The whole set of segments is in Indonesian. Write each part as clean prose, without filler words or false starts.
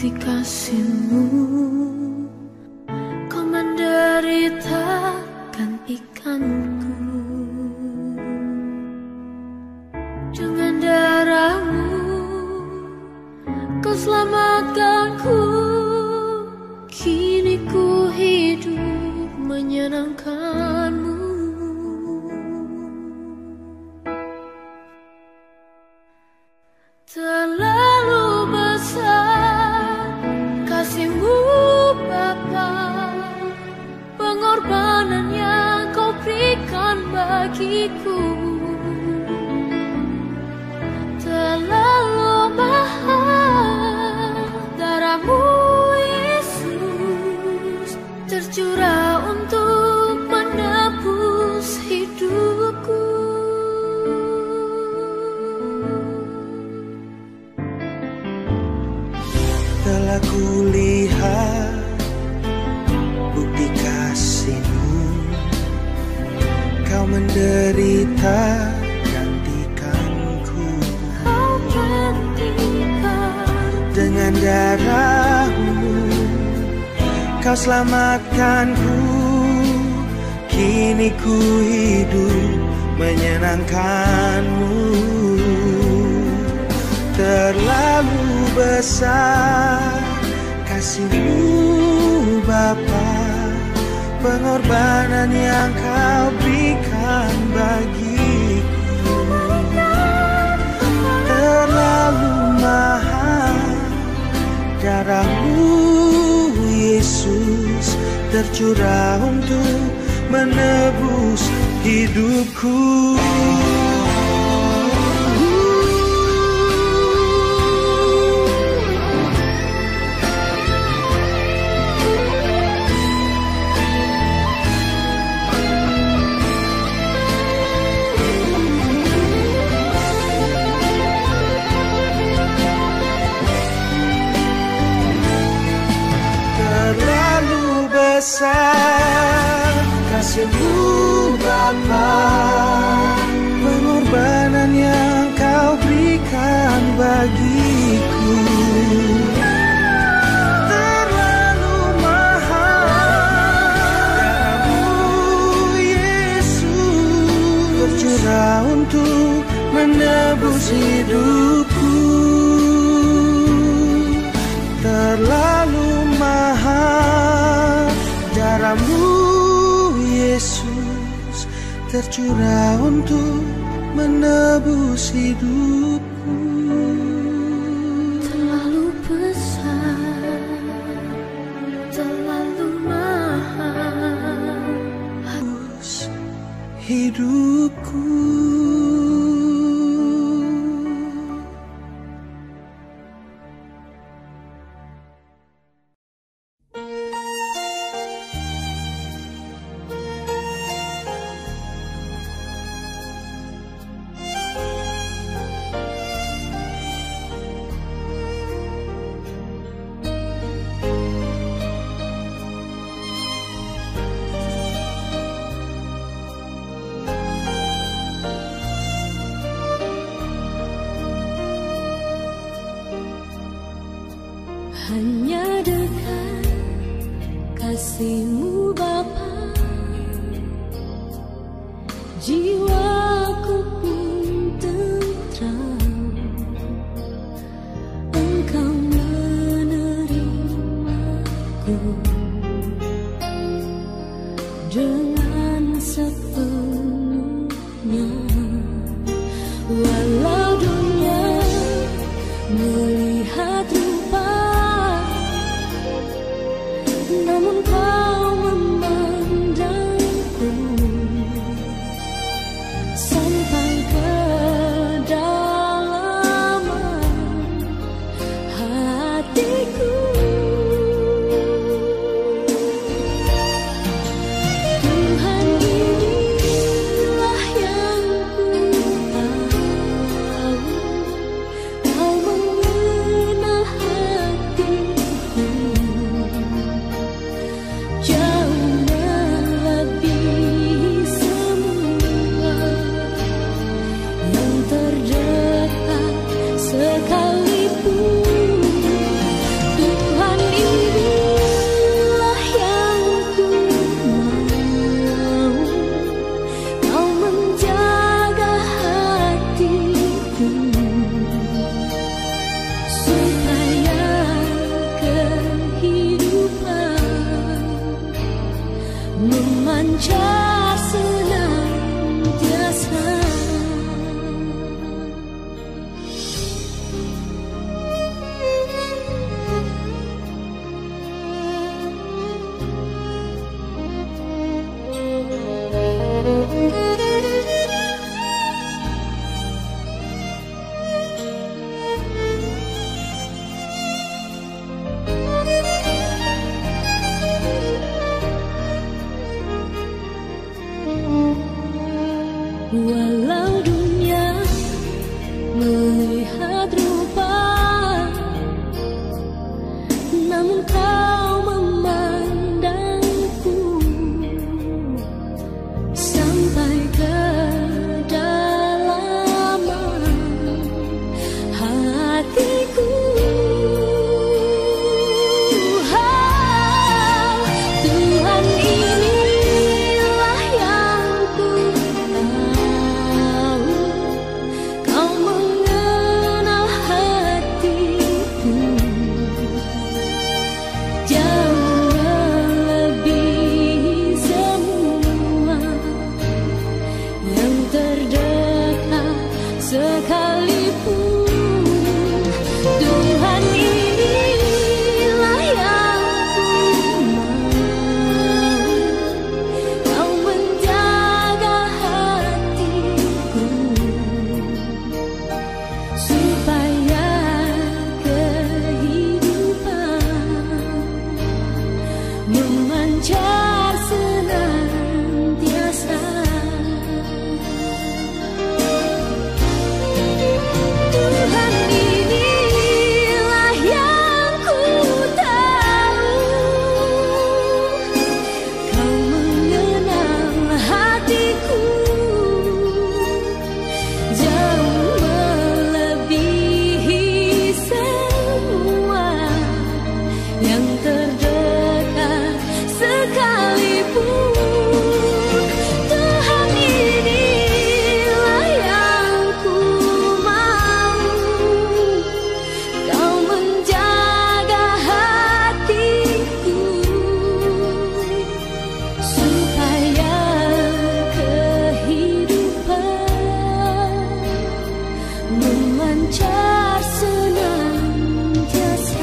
bukti kasih-Mu. Kau menderita gantikanku. Dengan darah-Mu Kau selamatkanku. Kini ku hidup menyenangkan-Mu. Terlalu besar kasih-Mu Bapa, pengorbanan yang Kau berikan bagiku. Terlalu mahal darah-Mu Yesus, tercurah untuk menebus hidupku. Telah kulihat bukti kasih-Mu, Kau menderita gantikanku. Kau gantikan dengan darah-Mu Kau selamatkanku. Kini ku hidup menyenangkan-Mu. Terlalu besar kasih-Mu Bapa, pengorbanan yang Kau berikan bagiku. Terlalu mahal darah-Mu Yesus, tercurah untuk menebus hidupku. Besar kasih-Mu Bapa, pengorbanan yang Kau berikan bagiku. Terlalu mahal darah-Mu Yesus, tercurah untuk menebus hidupku. Terlalu mahal darah-Mu Yesus, tercurah untuk menebus hidupku. terlalu besar, terlalu mahal hidupku. hanya dengan kasih-Mu Bapa, jiwaku pun tentram. Engkau menerimaku dengan sepenuhnya. Walau dunia melihat rupa, namun Kau memandangku Walau dunia melihat rupa, namun kau memandangku sampai ke kedalaman hatiku. Tuhan, inilah yang ku tahu, kau mengenal hatiku jauh melebihi semua yang terdekat sekalipun. Tuhan, inilah yang ku mau, kau menjaga hatiku supaya kehidupan memancar senantiasa. Tuhan, inilah yang ku tahu, kau mengenal hatiku jauh melebihi semua yang terdekat sekalipun. Tuhan, inilah yang ku mau, kau menjaga hatiku supaya kehidupan memancar senantiasa.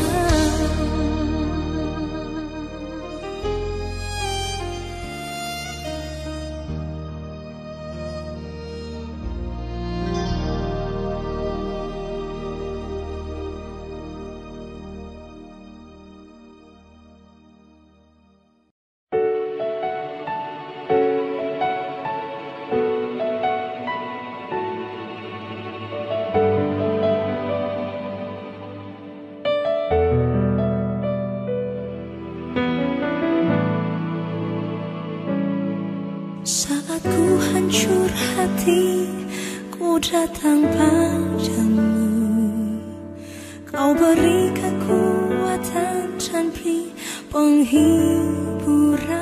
Saat ku hancur hati, ku datang padamu. Kau beri kekuatan dan beri penghiburan.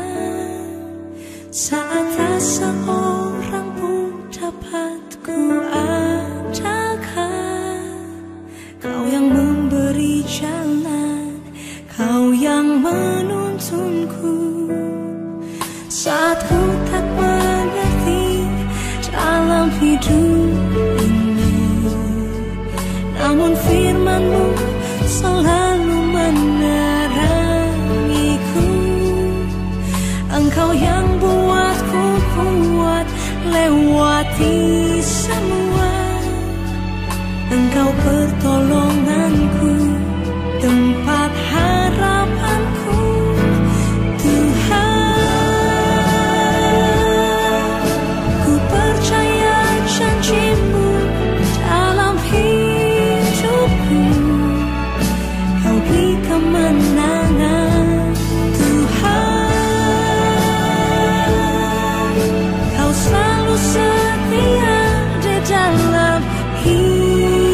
Saat tak seorang pun dapat ku andalkan, kau yang memberi jalan, kau yang menuntunku. Saat ku tak mengerti dalam hidup ini, namun firman-Mu selalu menerangiku. Engkau yang buatku kuat lewati semua. Engkau pertolonganku, tempat harapanku. Janji-Mu dalam hidupku, kau beri kemenangan. Tuhan, kau selalu setia di dalam hidupku.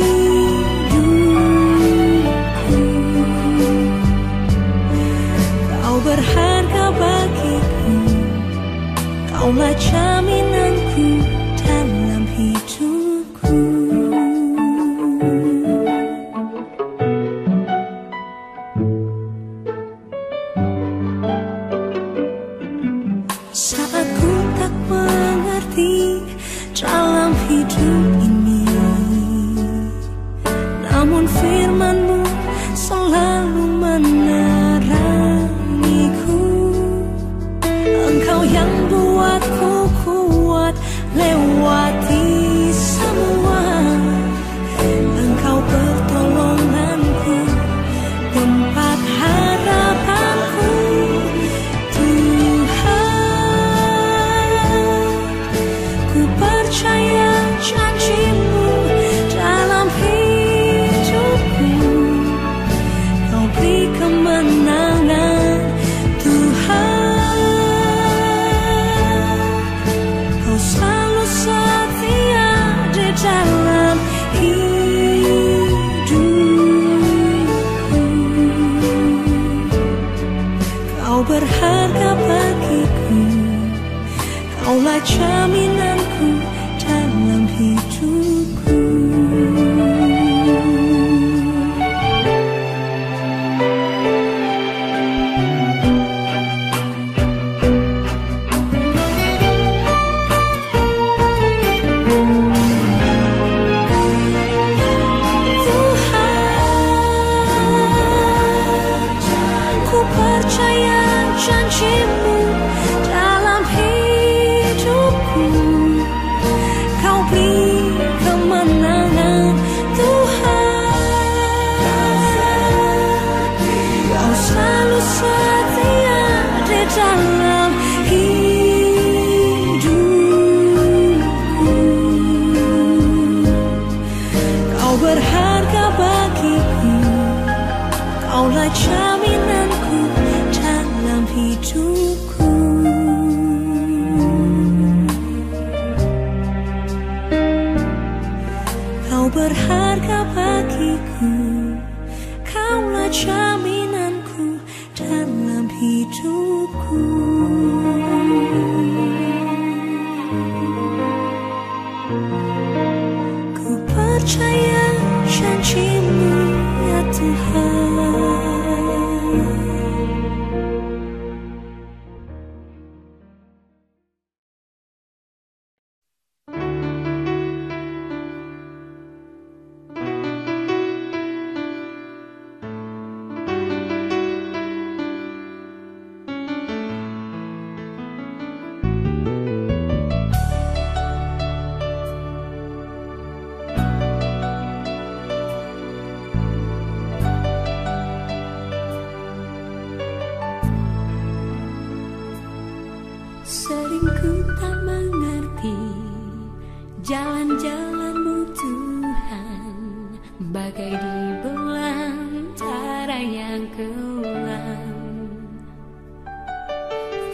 Kau berharga bagiku, Kaulah jaminanku dalam hidupku. Saat ku tak mengerti dalam hidup ini, namun firman-Mu selalu menerangiku. Engkau yang buatku kuat janjimu dalam hidupku. Kau beri kemenangan Tuhan. Kau selalu setia di dalam hidupku. Kau berharga bagiku. Kaulah jaminanku dalam hidupku. Tuhan, ku percaya janjimu dalam hidupku. Kau beri kemenangan Tuhan. Kau selalu setia di dalam hidupku. Kau berharga bagiku. Kaulah jaminanku dalam hidupku. Kau berharga bagiku. Kaulah jaminanku dalam hidupku. Ku percaya janjimu ya Tuhan. Sering ku tak mengerti jalan-jalan-Mu Tuhan, bagai di belantara yang kelam.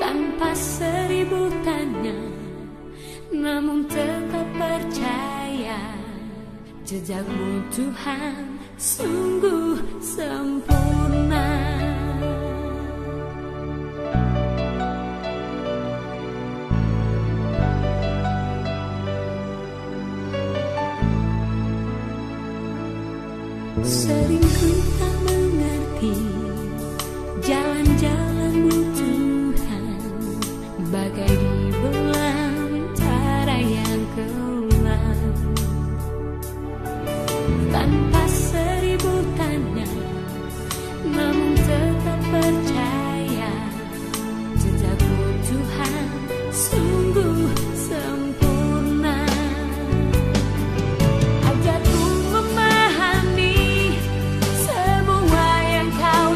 Tanpa seribu tanya, namun tetap percaya jejak-Mu Tuhan sungguh sempurna. Sering ku tak mengerti jalan-jalan-Mu Tuhan, bagai di belantara yang kelam. Tanpa seribu tanya, namun tetap percaya jejak-Mu Tuhan sungguh sempurna. Ajarku memahami semua yang Kau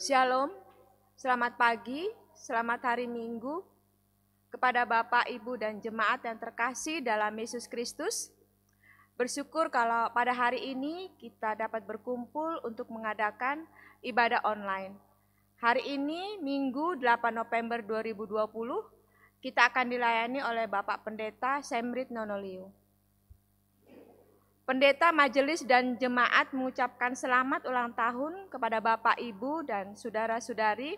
Shalom, selamat pagi, selamat hari Minggu kepada Bapak, Ibu, dan jemaat yang terkasih dalam Yesus Kristus. Bersyukur kalau pada hari ini kita dapat berkumpul untuk mengadakan ibadah online. Hari ini, Minggu 8 November 2020, kita akan dilayani oleh Bapak Pendeta Semrit Nonoliu. Pendeta Majelis dan Jemaat mengucapkan selamat ulang tahun kepada Bapak, Ibu, dan saudara-saudari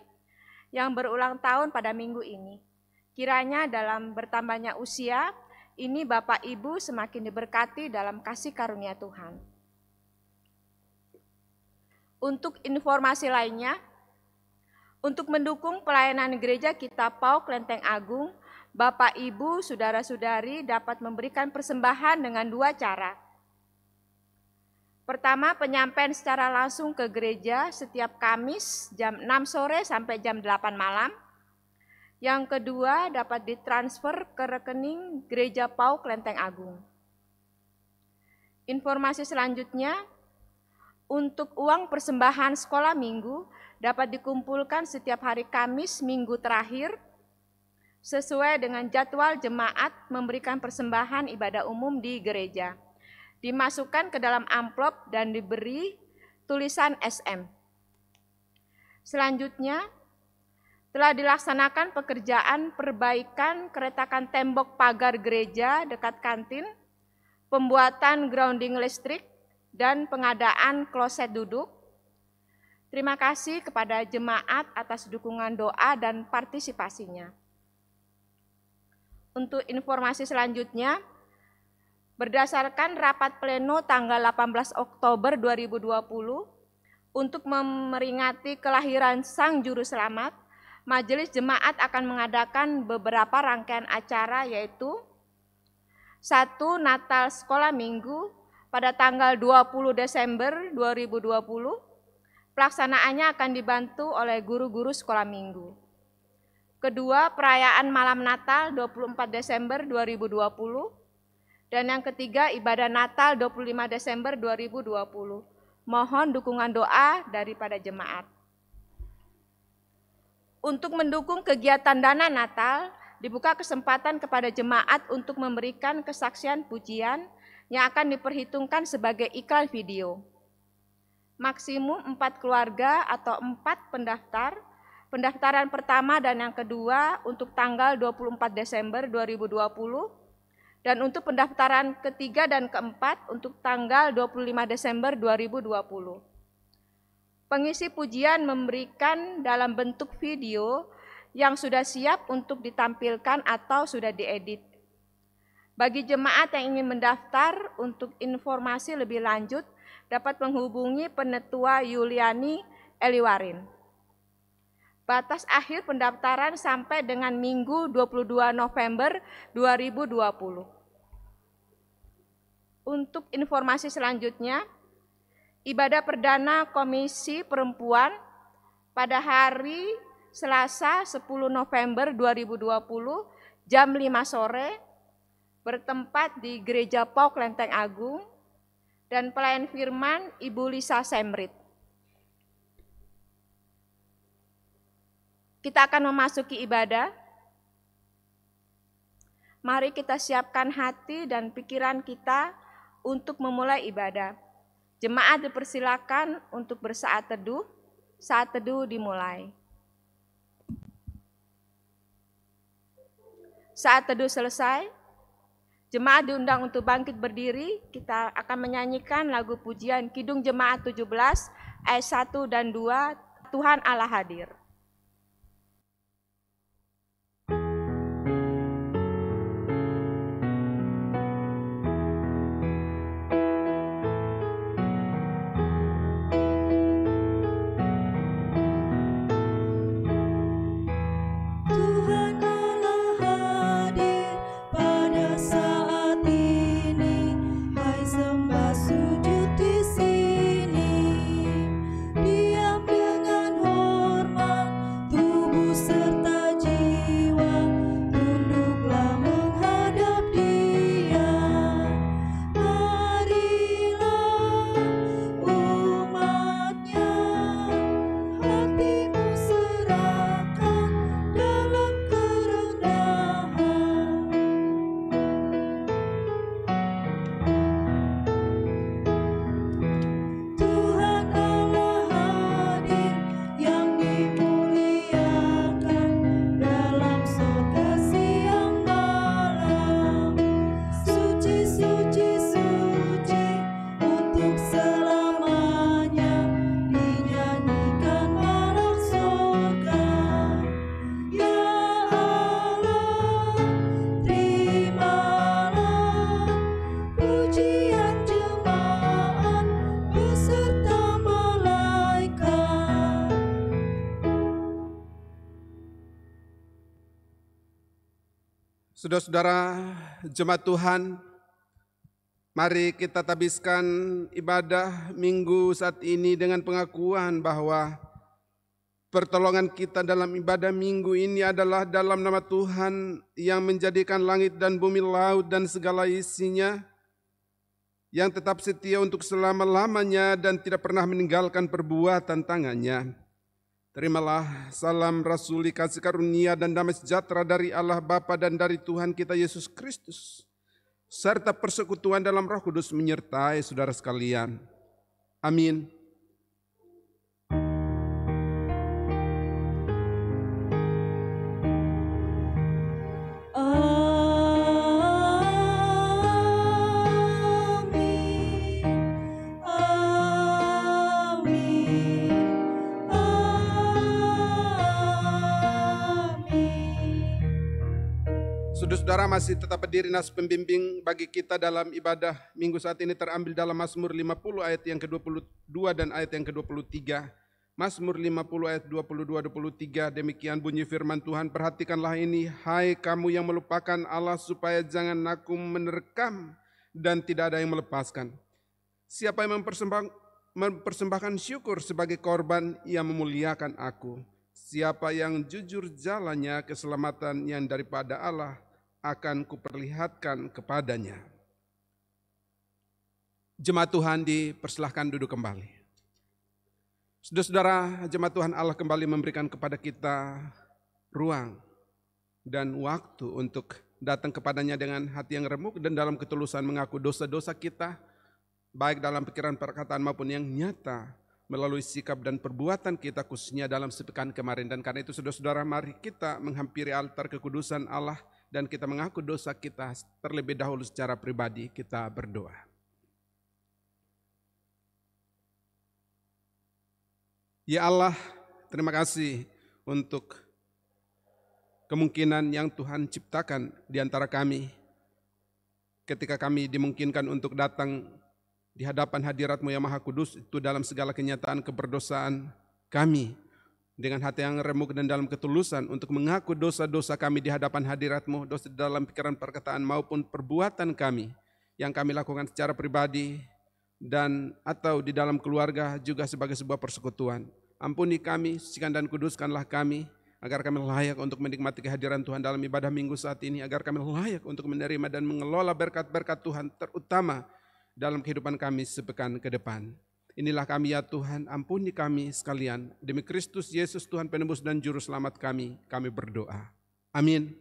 yang berulang tahun pada minggu ini. Kiranya dalam bertambahnya usia, ini Bapak Ibu semakin diberkati dalam kasih karunia Tuhan. Untuk informasi lainnya, untuk mendukung pelayanan gereja kita PAUK Lenteng Agung, Bapak, Ibu, saudara-saudari dapat memberikan persembahan dengan dua cara. Pertama, penyampaian secara langsung ke gereja setiap Kamis jam 6 sore sampai jam 8 malam. Yang kedua, dapat ditransfer ke rekening Gereja PAUK Lenteng Agung. Informasi selanjutnya, untuk uang persembahan sekolah minggu dapat dikumpulkan setiap hari Kamis minggu terakhir sesuai dengan jadwal jemaat memberikan persembahan ibadah umum di gereja. Dimasukkan ke dalam amplop dan diberi tulisan SM. Selanjutnya, telah dilaksanakan pekerjaan perbaikan keretakan tembok pagar gereja dekat kantin, pembuatan grounding listrik, dan pengadaan kloset duduk. Terima kasih kepada jemaat atas dukungan doa dan partisipasinya. Untuk informasi selanjutnya, berdasarkan rapat pleno tanggal 18 Oktober 2020 untuk memperingati kelahiran Sang Juru Selamat, Majelis Jemaat akan mengadakan beberapa rangkaian acara yaitu 1. Natal Sekolah Minggu pada tanggal 20 Desember 2020. Pelaksanaannya akan dibantu oleh guru-guru sekolah minggu. Kedua, perayaan Malam Natal 24 Desember 2020. Dan yang ketiga, ibadah Natal 25 Desember 2020. Mohon dukungan doa daripada jemaat. Untuk mendukung kegiatan dana Natal, dibuka kesempatan kepada jemaat untuk memberikan kesaksian pujian yang akan diperhitungkan sebagai iklan video. Maksimum 4 keluarga atau 4 pendaftar. Pendaftaran pertama dan yang kedua untuk tanggal 24 Desember 2020. Dan untuk pendaftaran ketiga dan keempat untuk tanggal 25 Desember 2020. Pengisi pujian memberikan dalam bentuk video yang sudah siap untuk ditampilkan atau sudah diedit. Bagi jemaat yang ingin mendaftar untuk informasi lebih lanjut dapat menghubungi Penetua Yuliani Eliwarin. Batas akhir pendaftaran sampai dengan Minggu 22 November 2020. Untuk informasi selanjutnya, ibadah perdana Komisi Perempuan pada hari Selasa 10 November 2020 jam 5 sore bertempat di Gereja PAUK Lenteng Agung dan pelayan firman Ibu Lisa Semrit. Kita akan memasuki ibadah. Mari kita siapkan hati dan pikiran kita untuk memulai ibadah. Jemaat dipersilakan untuk bersaat teduh. Saat teduh dimulai. Saat teduh selesai, jemaat diundang untuk bangkit berdiri. Kita akan menyanyikan lagu pujian Kidung Jemaat 17 ayat 1 dan 2, Tuhan Allah hadir. Sujud di sini, diam dengan hormat. Saudara-saudara jemaat Tuhan, mari kita tabiskan ibadah minggu saat ini dengan pengakuan bahwa pertolongan kita dalam ibadah minggu ini adalah dalam nama Tuhan yang menjadikan langit dan bumi, laut dan segala isinya, yang tetap setia untuk selama-lamanya dan tidak pernah meninggalkan perbuatan tangannya. Terimalah salam rasuli, kasih karunia dan damai sejahtera dari Allah Bapa dan dari Tuhan kita Yesus Kristus, serta persekutuan dalam Roh Kudus menyertai saudara sekalian. Amin. Saudara masih tetap berdiri. Nas pembimbing bagi kita dalam ibadah minggu saat ini terambil dalam Mazmur 50 ayat yang ke-22 dan ayat yang ke-23. Mazmur 50 ayat 22-23, demikian bunyi firman Tuhan, perhatikanlah ini, hai kamu yang melupakan Allah, supaya jangan aku menerkam dan tidak ada yang melepaskan. Siapa yang mempersembahkan syukur sebagai korban, ia memuliakan aku. Siapa yang jujur jalannya, keselamatan yang daripada Allah akan kuperlihatkan kepadanya. Jemaat Tuhan dipersilahkan duduk kembali. Saudara-saudara, jemaat Tuhan, Allah kembali memberikan kepada kita ruang dan waktu untuk datang kepadanya dengan hati yang remuk dan dalam ketulusan mengaku dosa-dosa kita, baik dalam pikiran, perkataan maupun yang nyata, melalui sikap dan perbuatan kita khususnya dalam sepekan kemarin. Dan karena itu saudara-saudara, mari kita menghampiri altar kekudusan Allah dan kita mengaku dosa kita terlebih dahulu secara pribadi. Kita berdoa. Ya Allah, terima kasih untuk kemungkinan yang Tuhan ciptakan di antara kami, ketika kami dimungkinkan untuk datang di hadapan hadirat-Mu yang Maha Kudus, itu dalam segala kenyataan keberdosaan kami, dengan hati yang remuk dan dalam ketulusan untuk mengaku dosa-dosa kami di hadapan hadirat-Mu, dosa dalam pikiran, perkataan maupun perbuatan kami yang kami lakukan secara pribadi dan atau di dalam keluarga, juga sebagai sebuah persekutuan. Ampuni kami, sucikan dan kuduskanlah kami, agar kami layak untuk menikmati kehadiran Tuhan dalam ibadah minggu saat ini, agar kami layak untuk menerima dan mengelola berkat-berkat Tuhan, terutama dalam kehidupan kami sepekan ke depan. Inilah kami ya Tuhan, ampuni kami sekalian. Demi Kristus Yesus Tuhan penebus dan juru selamat kami berdoa. Amin.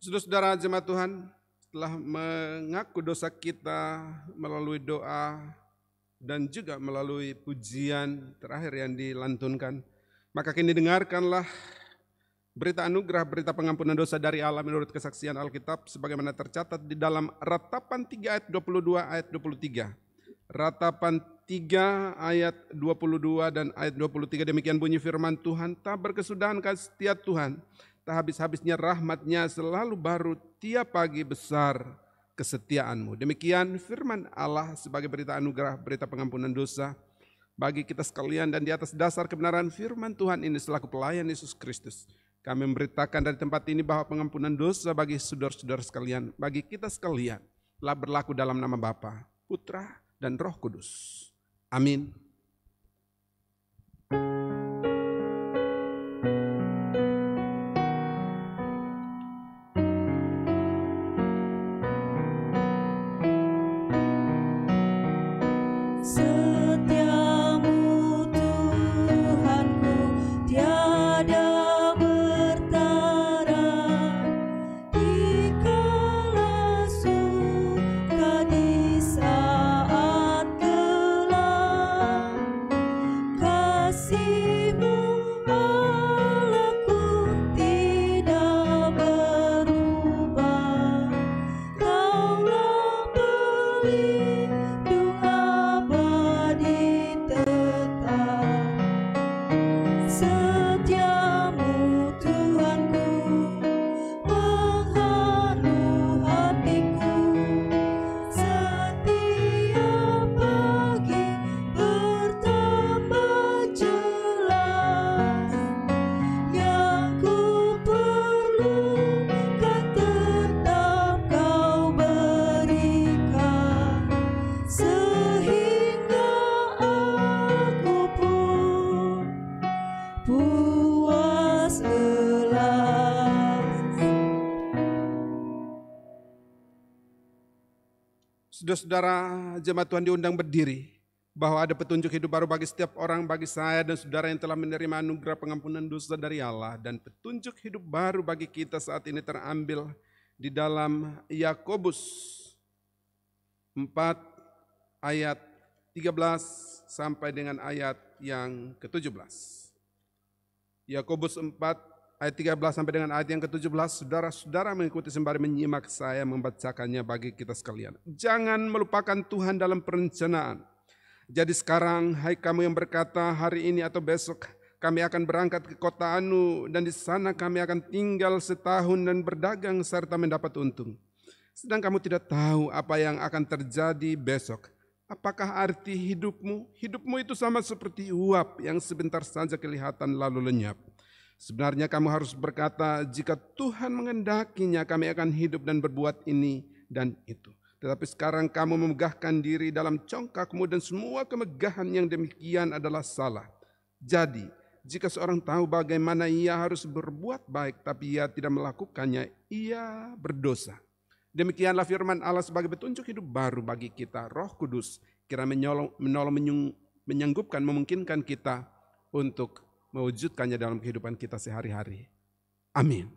Saudara-saudara jemaat Tuhan, setelah mengaku dosa kita melalui doa dan juga melalui pujian terakhir yang dilantunkan, maka kini dengarkanlah berita anugerah, berita pengampunan dosa dari Allah menurut kesaksian Alkitab sebagaimana tercatat di dalam Ratapan 3 ayat 22 ayat 23. Ratapan 3 ayat 22 dan ayat 23, demikian bunyi firman Tuhan, tak berkesudahan kasih setia Tuhan, tak habis-habisnya rahmatnya, selalu baru tiap pagi besar kesetiaanmu. Demikian firman Allah sebagai berita anugerah, berita pengampunan dosa bagi kita sekalian, dan di atas dasar kebenaran firman Tuhan ini selaku pelayan Yesus Kristus, kami memberitakan dari tempat ini bahwa pengampunan dosa bagi saudara-saudara sekalian, bagi kita sekalian, telah berlaku dalam nama Bapa, Putra, dan Roh Kudus. Amin. Saudara-saudara jemaat Tuhan diundang berdiri, bahwa ada petunjuk hidup baru bagi setiap orang, bagi saya dan saudara yang telah menerima anugerah pengampunan dosa dari Allah. Dan petunjuk hidup baru bagi kita saat ini terambil di dalam Yakobus 4 ayat 13 sampai dengan ayat yang ke-17. Yakobus 4 ayat 13 sampai dengan ayat yang ke-17, saudara-saudara mengikuti sembari menyimak saya membacakannya bagi kita sekalian. Jangan melupakan Tuhan dalam perencanaan. Jadi sekarang, hai kamu yang berkata, hari ini atau besok kami akan berangkat ke kota Anu, dan di sana kami akan tinggal setahun dan berdagang serta mendapat untung. Sedang kamu tidak tahu apa yang akan terjadi besok. Apakah arti hidupmu? Hidupmu itu sama seperti uap yang sebentar saja kelihatan lalu lenyap. Sebenarnya kamu harus berkata, jika Tuhan mengendakinya kami akan hidup dan berbuat ini dan itu. Tetapi sekarang kamu memegahkan diri dalam congkakmu dan semua kemegahan yang demikian adalah salah. Jadi, jika seorang tahu bagaimana ia harus berbuat baik tapi ia tidak melakukannya, ia berdosa. Demikianlah firman Allah sebagai petunjuk hidup baru bagi kita. Roh Kudus kira menolong menyanggupkan, memungkinkan kita untuk mewujudkannya dalam kehidupan kita sehari-hari. Amin.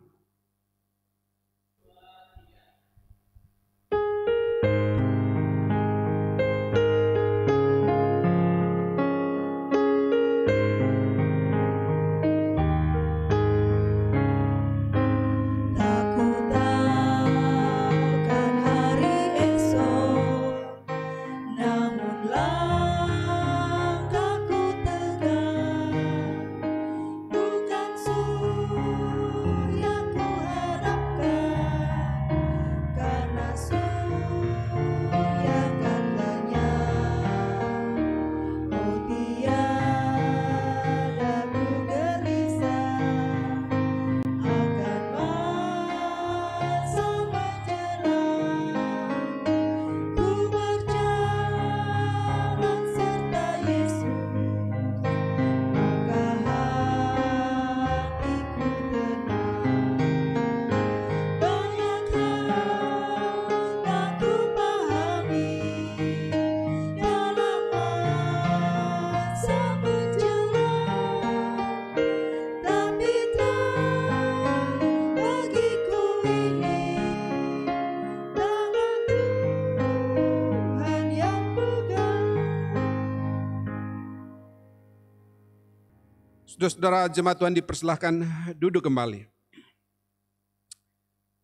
Saudara-saudara jemaat Tuhan dipersilahkan duduk kembali.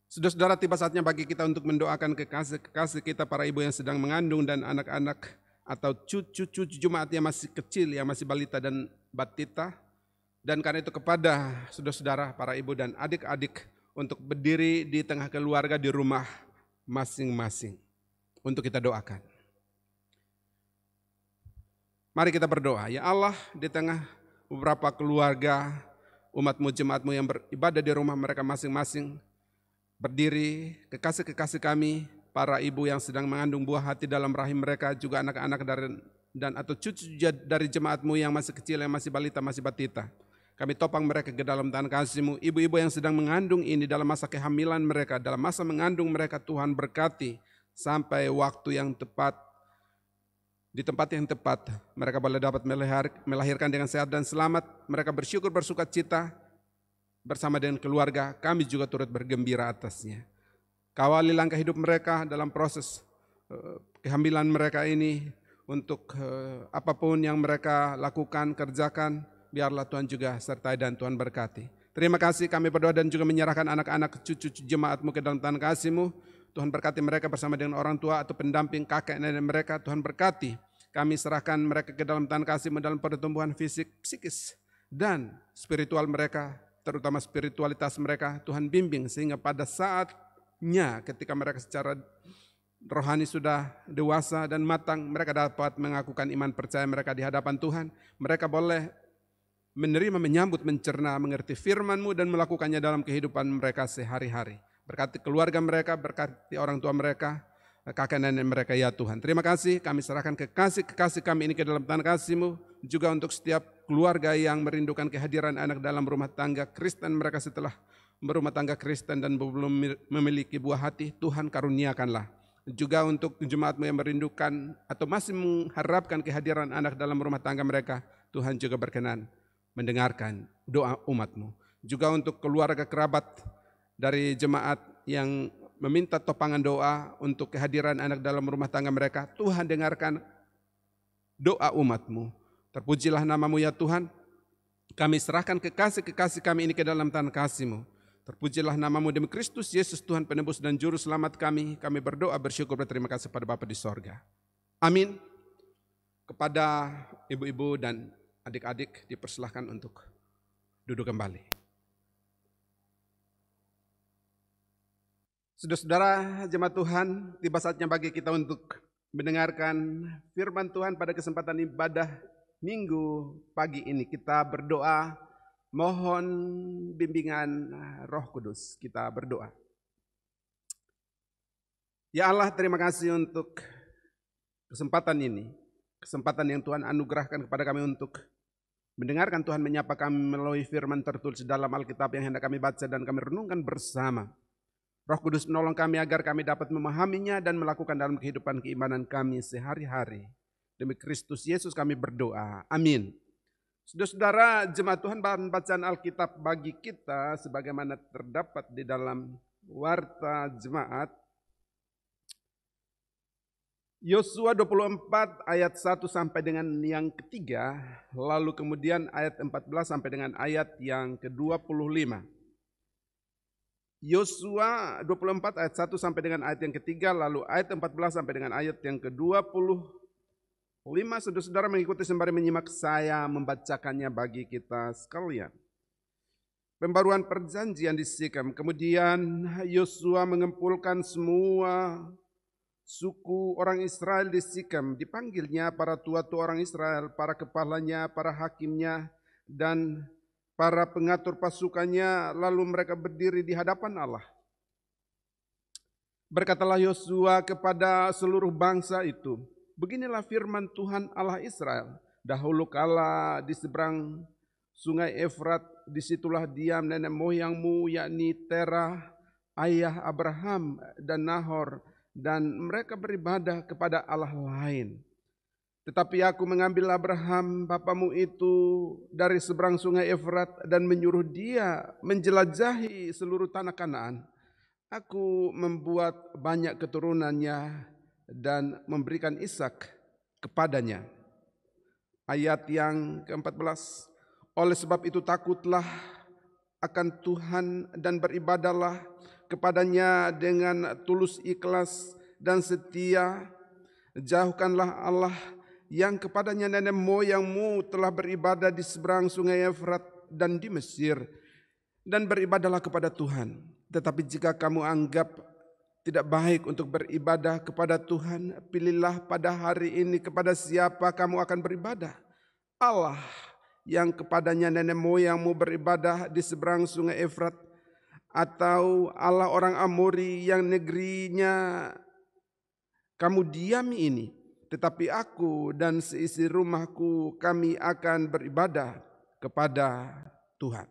Saudara-saudara tiba saatnya bagi kita untuk mendoakan kekasih-kekasih kita, para ibu yang sedang mengandung dan anak-anak atau cucu-cucu jemaat yang masih kecil, yang masih balita dan batita. Dan karena itu kepada saudara-saudara, para ibu dan adik-adik untuk berdiri di tengah keluarga di rumah masing-masing untuk kita doakan. Mari kita berdoa. Ya Allah, di tengah beberapa keluarga, umatmu, jemaatmu yang beribadah di rumah mereka masing-masing, berdiri, kekasih-kekasih kami, para ibu yang sedang mengandung buah hati dalam rahim mereka, juga anak-anak dan atau cucu dari jemaatmu yang masih kecil, yang masih balita, masih batita. Kami topang mereka ke dalam tangan kasih-Mu. Ibu-ibu yang sedang mengandung ini dalam masa kehamilan mereka, dalam masa mengandung mereka, Tuhan berkati sampai waktu yang tepat, di tempat yang tepat, mereka boleh dapat melahirkan dengan sehat dan selamat. Mereka bersyukur, bersuka cita bersama dengan keluarga. Kami juga turut bergembira atasnya. Kawali langkah hidup mereka dalam proses kehamilan mereka ini. Untuk apapun yang mereka lakukan, kerjakan, biarlah Tuhan juga sertai dan Tuhan berkati. Terima kasih, kami berdoa dan juga menyerahkan anak-anak cucu jemaat-Mu ke dalam tangan kasih-Mu. Tuhan berkati mereka bersama dengan orang tua atau pendamping kakek nenek mereka. Tuhan berkati. Kami serahkan mereka ke dalam tangan kasih-Mu dalam pertumbuhan fisik, psikis, dan spiritual mereka, terutama spiritualitas mereka. Tuhan bimbing sehingga pada saatnya ketika mereka secara rohani sudah dewasa dan matang, mereka dapat mengakukan iman percaya mereka di hadapan Tuhan. Mereka boleh menerima, menyambut, mencerna, mengerti firman-Mu dan melakukannya dalam kehidupan mereka sehari-hari. Berkati keluarga mereka, berkati orang tua mereka, kakek nenek mereka ya Tuhan. Terima kasih, kami serahkan kekasih-kekasih kami ini ke dalam tangan kasih-Mu. Juga untuk setiap keluarga yang merindukan kehadiran anak dalam rumah tangga Kristen mereka setelah berumah tangga Kristen dan belum memiliki buah hati, Tuhan karuniakanlah. juga untuk jemaat-Mu yang merindukan atau masih mengharapkan kehadiran anak dalam rumah tangga mereka, Tuhan juga berkenan mendengarkan doa umat-Mu. Juga untuk keluarga kerabat dari jemaat yang meminta topangan doa untuk kehadiran anak dalam rumah tangga mereka, Tuhan dengarkan doa umat-Mu. Terpujilah nama-Mu ya Tuhan. Kami serahkan kekasih-kekasih kami ini ke dalam tangan kasih-Mu. Terpujilah nama-Mu demi Kristus Yesus Tuhan penebus dan juru selamat kami. Kami berdoa bersyukur berterima kasih pada Bapa di sorga. Amin. Kepada ibu-ibu dan adik-adik dipersilahkan untuk duduk kembali. Saudara-saudara jemaat Tuhan, tiba saatnya bagi kita untuk mendengarkan firman Tuhan pada kesempatan ibadah Minggu pagi ini. Kita berdoa mohon bimbingan Roh Kudus. Kita berdoa. Ya Allah, terima kasih untuk kesempatan ini. Kesempatan yang Tuhan anugerahkan kepada kami untuk mendengarkan Tuhan menyapa kami melalui firman tertulis dalam Alkitab yang hendak kami baca dan kami renungkan bersama. Roh Kudus menolong kami agar kami dapat memahaminya dan melakukan dalam kehidupan keimanan kami sehari-hari. Demi Kristus Yesus kami berdoa. Amin. Saudara-saudara jemaat Tuhan, bahan bacaan Alkitab bagi kita sebagaimana terdapat di dalam warta jemaat. Yosua 24 ayat 1 sampai dengan yang ketiga, lalu kemudian ayat 14 sampai dengan ayat yang ke-25. Yosua 24 ayat 1 sampai dengan ayat yang ketiga, lalu ayat 14 sampai dengan ayat yang ke-25. Saudara-saudara mengikuti sembari menyimak saya membacakannya bagi kita sekalian. Pembaruan perjanjian di Sikem. Kemudian Yosua mengumpulkan semua suku orang Israel di Sikem. Dipanggilnya para tua-tua orang Israel, para kepalanya, para hakimnya, dan para pengatur pasukannya. Lalu mereka berdiri di hadapan Allah. Berkatalah Yosua kepada seluruh bangsa itu, beginilah firman Tuhan Allah Israel. Dahulu kala di seberang sungai Efrat, disitulah diam nenek moyangmu, yakni Terah, ayah Abraham dan Nahor, dan mereka beribadah kepada Allah lain. Tetapi aku mengambil Abraham bapamu itu dari seberang sungai Efrat dan menyuruh dia menjelajahi seluruh tanah Kanaan. Aku membuat banyak keturunannya dan memberikan Ishak kepadanya. Ayat yang ke-14. Oleh sebab itu takutlah akan Tuhan dan beribadahlah kepadanya dengan tulus ikhlas dan setia. Jauhkanlah Allah yang kepadanya nenek moyangmu telah beribadah di seberang sungai Efrat dan di Mesir, dan beribadahlah kepada Tuhan. Tetapi jika kamu anggap tidak baik untuk beribadah kepada Tuhan, pilihlah pada hari ini kepada siapa kamu akan beribadah. Allah yang kepadanya nenek moyangmu beribadah di seberang sungai Efrat, atau Allah orang Amori yang negerinya kamu diami ini. Tetapi aku dan seisi rumahku kami akan beribadah kepada Tuhan.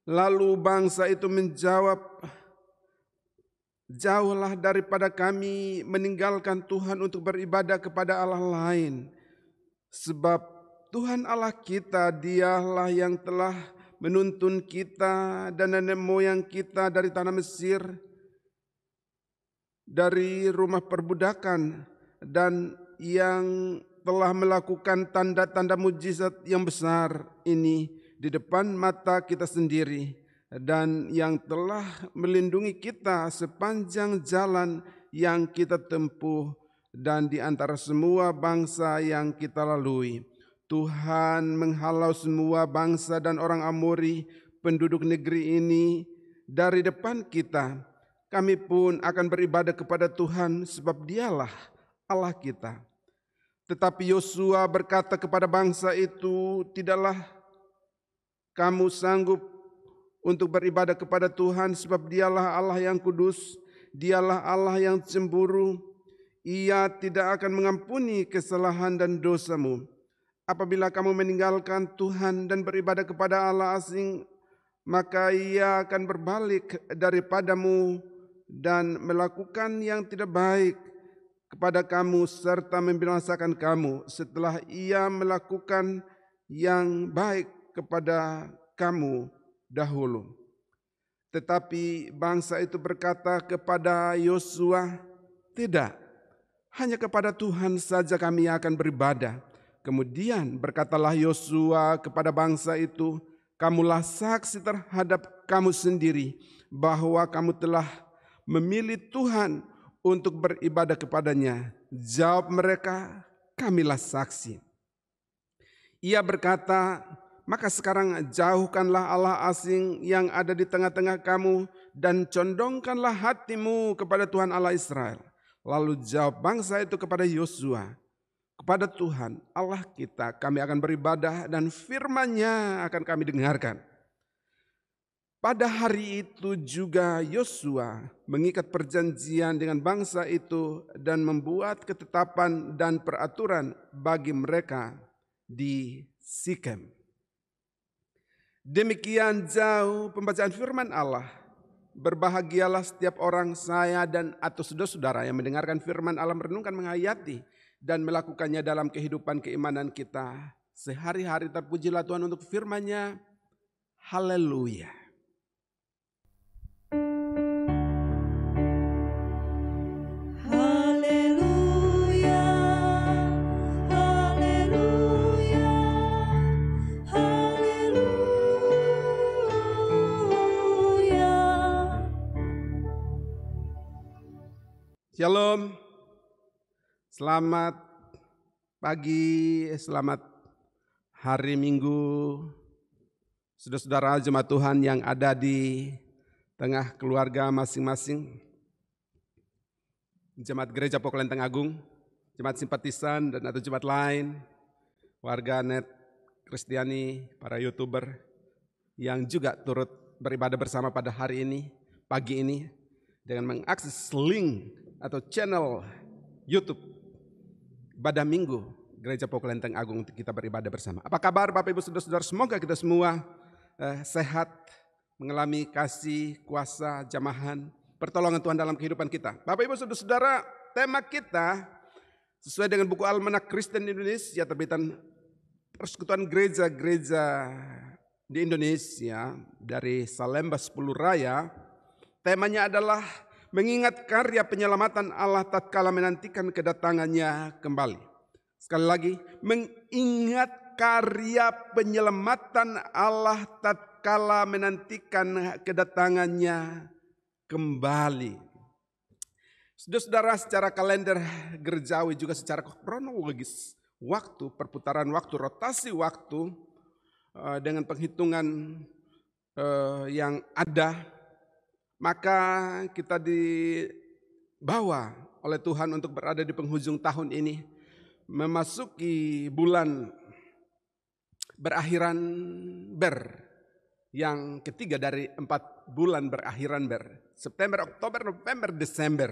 Lalu bangsa itu menjawab, jauhlah daripada kami meninggalkan Tuhan untuk beribadah kepada Allah lain. Sebab Tuhan Allah kita, dialah yang telah menuntun kita dan nenek moyang kita dari tanah Mesir, dari rumah perbudakan, dan yang telah melakukan tanda-tanda mujizat yang besar ini di depan mata kita sendiri, dan yang telah melindungi kita sepanjang jalan yang kita tempuh dan di antara semua bangsa yang kita lalui. Tuhan menghalau semua bangsa dan orang Amori, penduduk negeri ini, dari depan kita. Kami pun akan beribadah kepada Tuhan, sebab dialah Allah kita. Tetapi Yosua berkata kepada bangsa itu, tidaklah kamu sanggup untuk beribadah kepada Tuhan, sebab dialah Allah yang kudus, dialah Allah yang cemburu. Ia tidak akan mengampuni kesalahan dan dosamu. Apabila kamu meninggalkan Tuhan dan beribadah kepada Allah asing, maka ia akan berbalik daripadamu dan melakukan yang tidak baik kepada kamu serta membinasakan kamu setelah ia melakukan yang baik kepada kamu dahulu. Tetapi bangsa itu berkata kepada Yosua, "Tidak, hanya kepada Tuhan saja kami akan beribadah." Kemudian berkatalah Yosua kepada bangsa itu, "Kamulah saksi terhadap kamu sendiri bahwa kamu telah memilih Tuhan untuk beribadah kepadanya." Jawab mereka, "Kamilah saksi." Ia berkata, "Maka sekarang jauhkanlah Allah asing yang ada di tengah-tengah kamu dan condongkanlah hatimu kepada Tuhan Allah Israel." Lalu jawab bangsa itu kepada Yosua, "Kepada Tuhan Allah kita kami akan beribadah dan firman-Nya akan kami dengarkan." Pada hari itu juga Yosua mengikat perjanjian dengan bangsa itu dan membuat ketetapan dan peraturan bagi mereka di Sikem. Demikian jauh pembacaan firman Allah. Berbahagialah setiap orang, saya dan atau saudara-saudara yang mendengarkan firman Allah, merenungkan, menghayati dan melakukannya dalam kehidupan keimanan kita sehari-hari. Terpujilah Tuhan untuk firman-Nya. Haleluya. Shalom, selamat pagi, selamat hari Minggu, saudara-saudara jemaat Tuhan yang ada di tengah keluarga masing-masing, jemaat Gereja Pokelenteng Agung, jemaat simpatisan dan atau jemaat lain, warga net Kristiani, para YouTuber yang juga turut beribadah bersama pada hari ini, pagi ini, dengan mengakses link atau channel YouTube Ibadah Minggu Gereja Pokelenteng Agung untuk kita beribadah bersama. Apa kabar Bapak Ibu Saudara-saudara? Semoga kita semua sehat, mengalami kasih, kuasa, jamahan, pertolongan Tuhan dalam kehidupan kita. Bapak Ibu Saudara-saudara, tema kita sesuai dengan buku Almanak Kristen Indonesia terbitan Persekutuan Gereja-Gereja di Indonesia dari Salemba 10 Raya. Temanya adalah mengingat karya penyelamatan Allah tatkala menantikan kedatangannya kembali. Sekali lagi, mengingat karya penyelamatan Allah tatkala menantikan kedatangannya kembali. Saudara-saudara, secara kalender gerejawi juga secara kronologis waktu, perputaran waktu, rotasi waktu dengan penghitungan yang ada, maka kita dibawa oleh Tuhan untuk berada di penghujung tahun ini, memasuki bulan berakhiran ber, yang ketiga dari 4 bulan berakhiran ber, September, Oktober, November, Desember.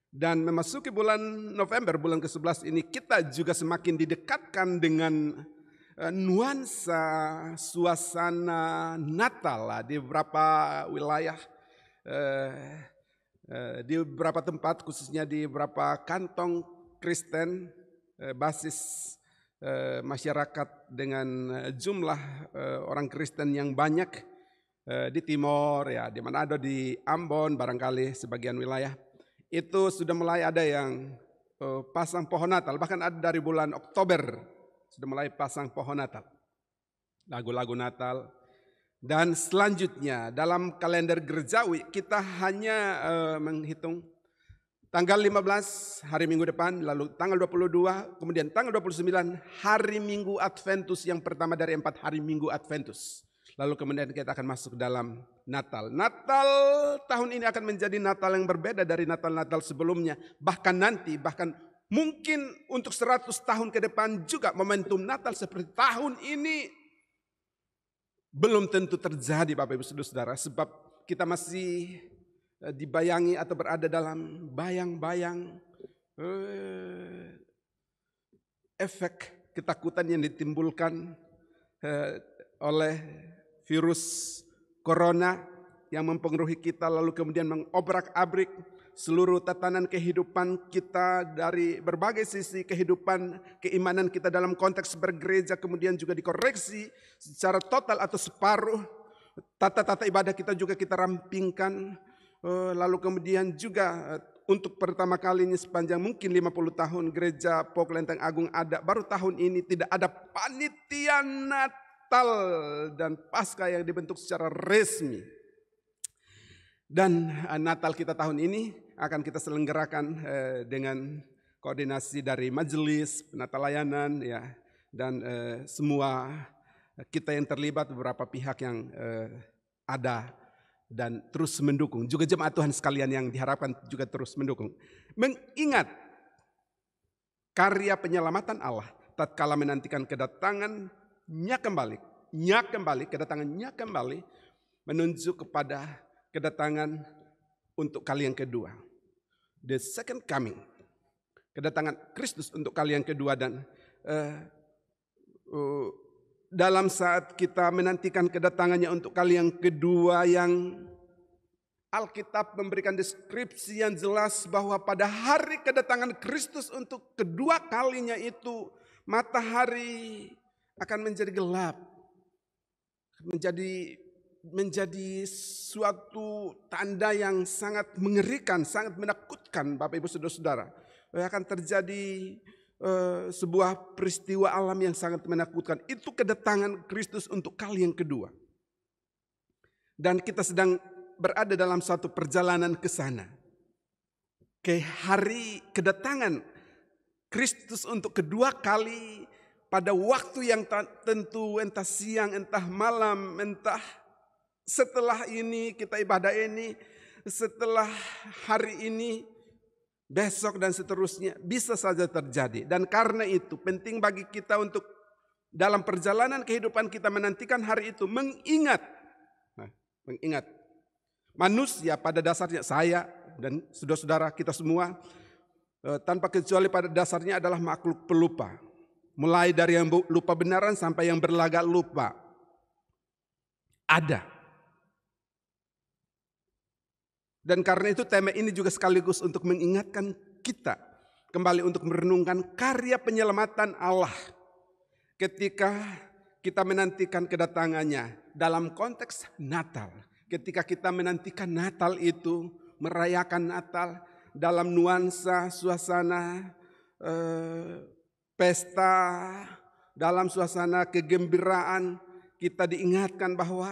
Dan memasuki bulan November, bulan ke-11 ini, kita juga semakin didekatkan dengan nuansa suasana Natal lah di beberapa wilayah, di beberapa tempat, khususnya di beberapa kantong Kristen basis masyarakat dengan jumlah orang Kristen yang banyak di Timor, ya, di Manado, di Ambon, barangkali sebagian wilayah itu sudah mulai ada yang pasang pohon Natal, bahkan ada dari bulan Oktober sudah mulai pasang pohon Natal, lagu-lagu Natal. Dan selanjutnya dalam kalender gerejawi kita hanya menghitung tanggal 15 hari Minggu depan, lalu tanggal 22, kemudian tanggal 29 hari Minggu Adventus yang pertama dari 4 hari Minggu Adventus. Lalu kemudian kita akan masuk dalam Natal. Natal tahun ini akan menjadi Natal yang berbeda dari Natal-Natal sebelumnya. Bahkan nanti, bahkan mungkin untuk 100 tahun ke depan juga momentum Natal seperti tahun ini belum tentu terjadi Bapak Ibu Saudara, sebab kita masih dibayangi atau berada dalam bayang-bayang efek ketakutan yang ditimbulkan oleh virus corona yang mempengaruhi kita, lalu kemudian mengobrak-abrik seluruh tatanan kehidupan kita dari berbagai sisi kehidupan keimanan kita dalam konteks bergereja, kemudian juga dikoreksi secara total atau separuh. Tata-tata ibadah kita juga kita rampingkan, lalu kemudian juga untuk pertama kalinya sepanjang mungkin 50 tahun gereja Pok Lenteng Agung ada, baru tahun ini tidak ada panitia Natal dan Paskah yang dibentuk secara resmi. Dan Natal kita tahun ini akan kita selenggarakan dengan koordinasi dari majelis, penata layanan, ya, dan semua kita yang terlibat, beberapa pihak yang ada dan terus mendukung. Juga jemaat Tuhan sekalian yang diharapkan juga terus mendukung. Mengingat karya penyelamatan Allah tatkala menantikan kedatangannya kembali menunjuk kepada kedatangan untuk kali yang kedua. The second coming. Kedatangan Kristus untuk kali yang kedua. Dan dalam saat kita menantikan kedatangannya untuk kali yang kedua, yang Alkitab memberikan deskripsi yang jelas bahwa pada hari kedatangan Kristus untuk kedua kalinya itu, matahari akan menjadi gelap. Menjadi suatu tanda yang sangat mengerikan, sangat menakutkan, Bapak Ibu Saudara-saudara. Akan terjadi sebuah peristiwa alam yang sangat menakutkan. Itu kedatangan Kristus untuk kali yang kedua. Dan kita sedang berada dalam suatu perjalanan ke sana. Ke hari kedatangan Kristus untuk kedua kali pada waktu yang tentu, entah siang, entah malam, entah setelah ini kita ibadah ini, setelah hari ini, besok dan seterusnya, bisa saja terjadi. Dan karena itu penting bagi kita untuk dalam perjalanan kehidupan kita menantikan hari itu, mengingat manusia pada dasarnya, saya dan saudara-saudara kita semua tanpa kecuali pada dasarnya adalah makhluk pelupa. Mulai dari yang lupa benaran sampai yang berlagak lupa. Ada. Dan karena itu tema ini juga sekaligus untuk mengingatkan kita kembali untuk merenungkan karya penyelamatan Allah ketika kita menantikan kedatangannya dalam konteks Natal. Ketika kita menantikan Natal itu, merayakan Natal dalam nuansa suasana pesta, dalam suasana kegembiraan, kita diingatkan bahwa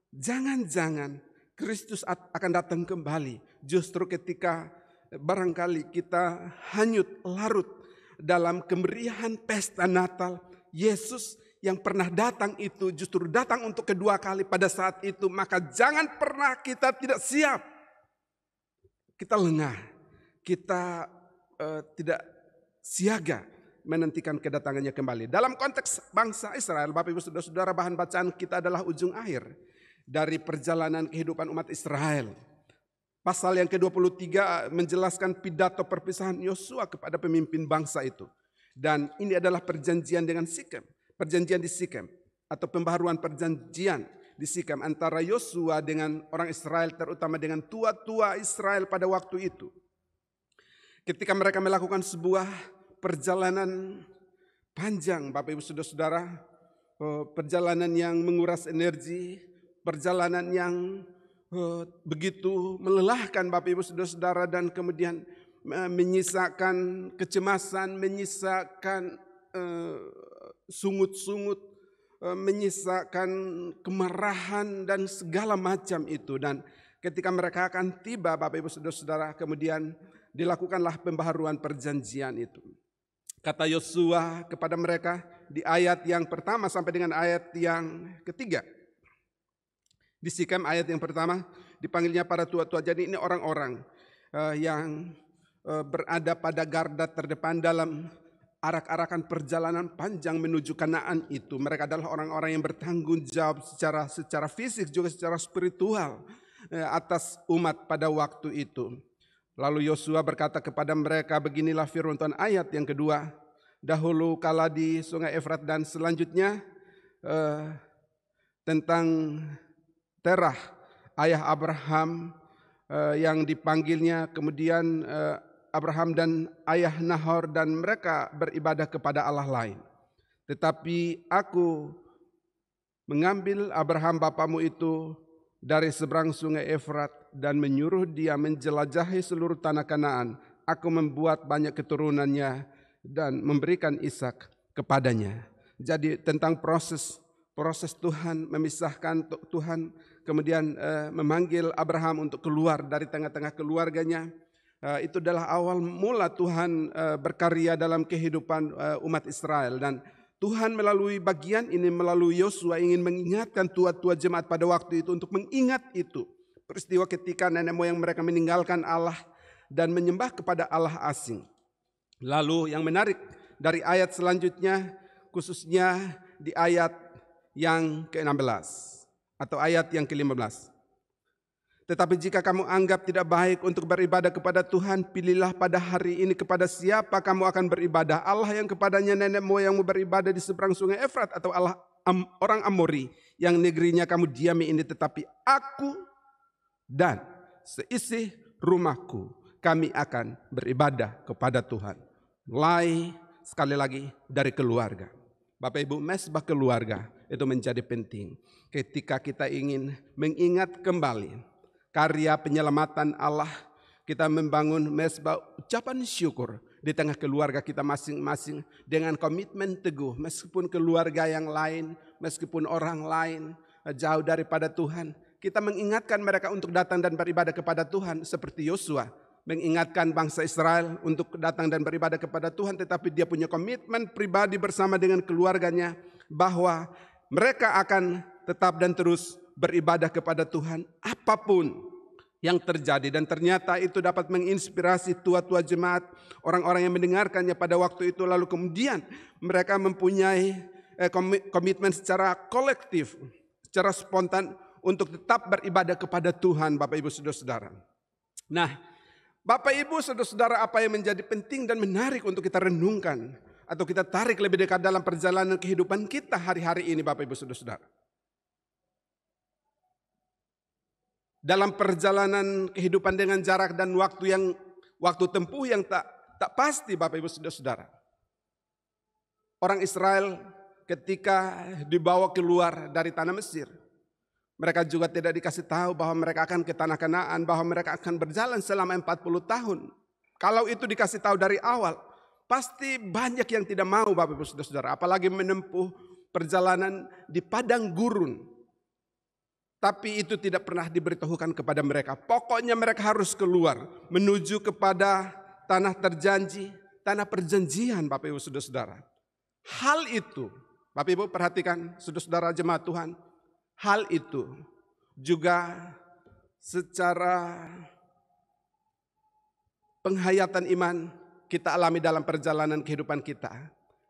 jangan-jangan Kristus akan datang kembali justru ketika barangkali kita hanyut larut dalam kemeriahan pesta Natal. Yesus yang pernah datang itu justru datang untuk kedua kali pada saat itu, maka jangan pernah kita tidak siap. Kita lengah, kita tidak siaga menantikan kedatangannya kembali. Dalam konteks bangsa Israel, Bapak Ibu Saudara-saudara, bahan bacaan kita adalah ujung akhir dari perjalanan kehidupan umat Israel. Pasal yang ke-23 menjelaskan pidato perpisahan Yosua kepada pemimpin bangsa itu. Dan ini adalah perjanjian dengan Sikem. Perjanjian di Sikem atau pembaharuan perjanjian di Sikem antara Yosua dengan orang Israel, terutama dengan tua-tua Israel pada waktu itu. Ketika mereka melakukan sebuah perjalanan panjang, Bapak Ibu Saudara-saudara, perjalanan yang menguras energi, perjalanan yang begitu melelahkan, Bapak Ibu Saudara-saudara, dan kemudian menyisakan kecemasan, menyisakan sungut-sungut, menyisakan kemarahan dan segala macam itu. Dan ketika mereka akan tiba, Bapak Ibu Saudara-saudara, kemudian dilakukanlah pembaharuan perjanjian itu. Kata Yosua kepada mereka di ayat yang pertama sampai dengan ayat yang ketiga. Di Sikem ayat yang pertama dipanggilnya para tua-tua. Jadi ini orang-orang yang berada pada garda terdepan dalam arak-arakan perjalanan panjang menuju Kanaan itu. Mereka adalah orang-orang yang bertanggung jawab secara fisik juga secara spiritual atas umat pada waktu itu. Lalu Yosua berkata kepada mereka, beginilah firman Tuhan ayat yang kedua. Dahulu kala di sungai Efrat dan selanjutnya tentang Terah ayah Abraham yang dipanggilnya, kemudian Abraham dan ayah Nahor, dan mereka beribadah kepada Allah lain. Tetapi aku mengambil Abraham bapamu itu dari seberang sungai Efrat dan menyuruh dia menjelajahi seluruh tanah Kanaan. Aku membuat banyak keturunannya dan memberikan Ishak kepadanya. Jadi tentang proses Tuhan memisahkan, Tuhan kemudian memanggil Abraham untuk keluar dari tengah-tengah keluarganya. Itu adalah awal mula Tuhan berkarya dalam kehidupan umat Israel, dan Tuhan melalui bagian ini, melalui Yosua, ingin mengingatkan tua-tua jemaat pada waktu itu untuk mengingat itu. Peristiwa ketika nenek moyang mereka meninggalkan Allah dan menyembah kepada Allah asing. Lalu yang menarik dari ayat selanjutnya, khususnya di ayat yang ke-16 atau ayat yang ke-15. Tetapi jika kamu anggap tidak baik untuk beribadah kepada Tuhan, pilihlah pada hari ini kepada siapa kamu akan beribadah. Allah yang kepadanya nenek moyangmu beribadah di seberang sungai Efrat, atau Allah orang Amori yang negerinya kamu diami ini. Tetapi aku dan seisi rumahku, kami akan beribadah kepada Tuhan. Mulai sekali lagi dari keluarga. Bapak Ibu, mesbah keluarga itu menjadi penting. Ketika kita ingin mengingat kembali karya penyelamatan Allah, kita membangun mesbah ucapan syukur di tengah keluarga kita masing-masing dengan komitmen teguh. Meskipun keluarga yang lain, meskipun orang lain jauh daripada Tuhan, kita mengingatkan mereka untuk datang dan beribadah kepada Tuhan. Seperti Yosua mengingatkan bangsa Israel untuk datang dan beribadah kepada Tuhan, tetapi dia punya komitmen pribadi bersama dengan keluarganya bahwa mereka akan tetap dan terus beribadah kepada Tuhan apapun yang terjadi. Dan ternyata itu dapat menginspirasi tua-tua jemaat, orang-orang yang mendengarkannya pada waktu itu. Lalu kemudian mereka mempunyai komitmen secara kolektif, secara spontan untuk tetap beribadah kepada Tuhan, Bapak Ibu Saudara-saudara. Nah, Bapak Ibu Saudara-saudara, apa yang menjadi penting dan menarik untuk kita renungkan atau kita tarik lebih dekat dalam perjalanan kehidupan kita hari-hari ini, Bapak Ibu Saudara-saudara. Dalam perjalanan kehidupan dengan jarak dan waktu tempuh yang tak pasti, Bapak Ibu Saudara-saudara. Orang Israel ketika dibawa keluar dari tanah Mesir, mereka juga tidak dikasih tahu bahwa mereka akan ke tanah Kanaan, bahwa mereka akan berjalan selama 40 tahun. Kalau itu dikasih tahu dari awal, pasti banyak yang tidak mau, Bapak Ibu Saudara-saudara, apalagi menempuh perjalanan di padang gurun. Tapi itu tidak pernah diberitahukan kepada mereka. Pokoknya mereka harus keluar menuju kepada tanah terjanji, tanah perjanjian, Bapak Ibu Saudara-saudara. Hal itu, Bapak Ibu perhatikan, saudara-saudara jemaat Tuhan, hal itu juga secara penghayatan iman kita alami dalam perjalanan kehidupan kita.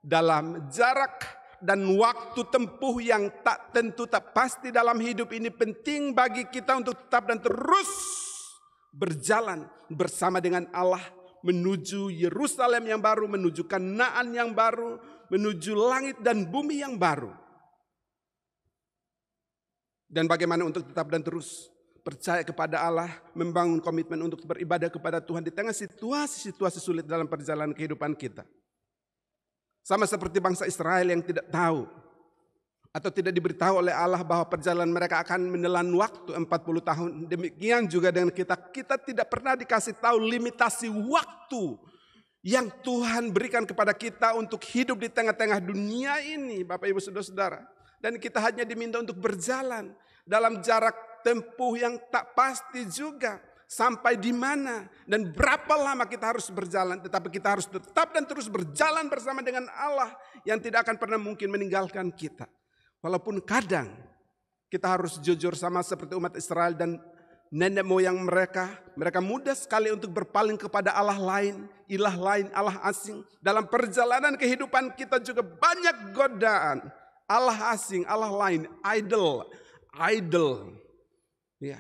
Dalam jarak dan waktu tempuh yang tak tentu, tak pasti dalam hidup ini, penting bagi kita untuk tetap dan terus berjalan bersama dengan Allah menuju Yerusalem yang baru, menuju Kanaan yang baru, menuju langit dan bumi yang baru. Dan bagaimana untuk tetap dan terus percaya kepada Allah, membangun komitmen untuk beribadah kepada Tuhan di tengah situasi-situasi sulit dalam perjalanan kehidupan kita. Sama seperti bangsa Israel yang tidak tahu atau tidak diberitahu oleh Allah bahwa perjalanan mereka akan menelan waktu 40 tahun. Demikian juga dengan kita tidak pernah dikasih tahu limitasi waktu yang Tuhan berikan kepada kita untuk hidup di tengah-tengah dunia ini, Bapak Ibu Saudara-saudara. Dan kita hanya diminta untuk berjalan dalam jarak tempuh yang tak pasti juga. Sampai di mana dan berapa lama kita harus berjalan, tetapi kita harus tetap dan terus berjalan bersama dengan Allah yang tidak akan pernah mungkin meninggalkan kita. Walaupun kadang kita harus jujur, sama seperti umat Israel dan nenek moyang mereka mudah sekali untuk berpaling kepada Allah lain, ilah lain, Allah asing. Dalam perjalanan kehidupan kita juga banyak godaan Allah asing, Allah lain, idol, ya.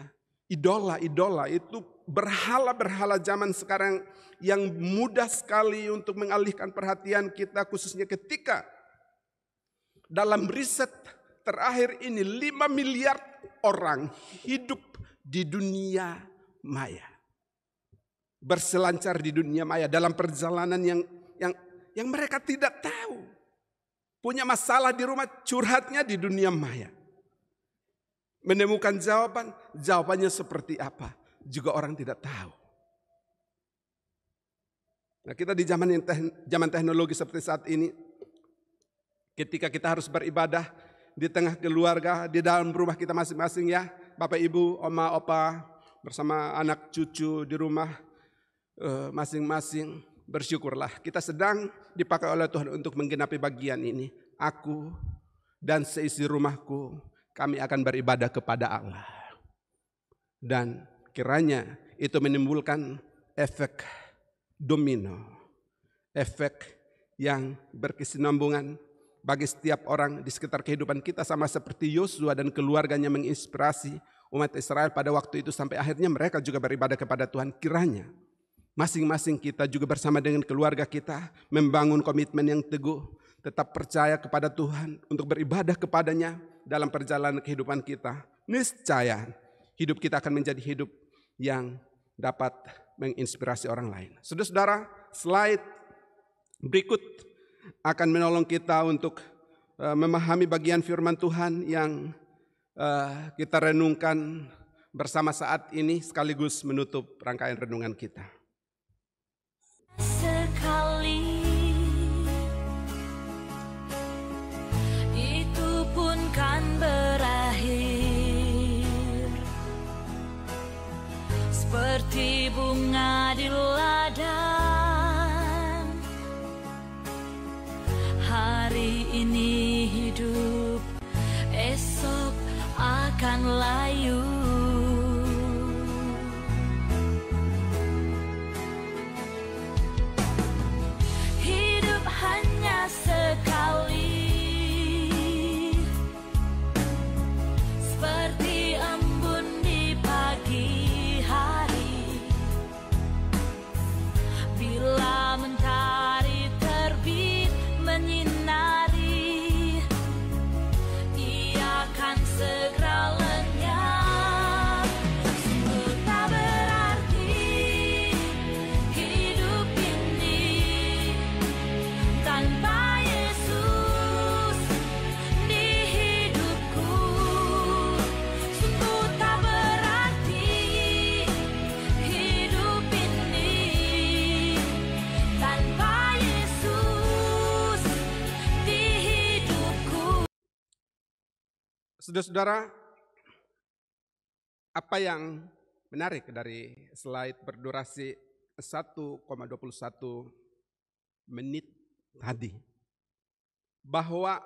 Idola itu berhala-berhala zaman sekarang yang mudah sekali untuk mengalihkan perhatian kita, khususnya ketika dalam riset terakhir ini 5 miliar orang hidup di dunia maya. Berselancar di dunia maya dalam perjalanan yang mereka tidak tahu. Punya masalah di rumah, curhatnya di dunia maya. Menemukan jawabannya seperti apa, juga orang tidak tahu. Nah, kita di zaman teknologi seperti saat ini, ketika kita harus beribadah di tengah keluarga, di dalam rumah kita masing-masing ya, Bapak Ibu, Oma, Opa, bersama anak cucu di rumah masing-masing, bersyukurlah kita sedang dipakai oleh Tuhan untuk menggenapi bagian ini. Aku dan seisi rumahku, kami akan beribadah kepada Allah. Dan kiranya itu menimbulkan efek domino, efek yang berkesinambungan bagi setiap orang di sekitar kehidupan kita, sama seperti Yosua dan keluarganya menginspirasi umat Israel pada waktu itu sampai akhirnya mereka juga beribadah kepada Tuhan. Kiranya masing-masing kita juga bersama dengan keluarga kita membangun komitmen yang teguh, tetap percaya kepada Tuhan untuk beribadah kepadanya dalam perjalanan kehidupan kita. Niscaya hidup kita akan menjadi hidup yang dapat menginspirasi orang lain. Saudara-saudara, slide berikut akan menolong kita untuk memahami bagian firman Tuhan yang kita renungkan bersama saat ini sekaligus menutup rangkaian renungan kita. Sekali itu pun kan berakhir, seperti bunga di ladang. Hari ini hidup, esok akan layu. Hidup hanya sekali, seperti embun di pagi hari. Bila mentari terbit menyinari, ia akan segera lenyap. Sungguh tak berarti hidup ini tanpa Yesus di hidupku. Sungguh tak berarti hidup ini tanpa Yesus di hidupku. Saudara-saudara, apa yang menarik dari slide berdurasi 1,21 menit tadi, bahwa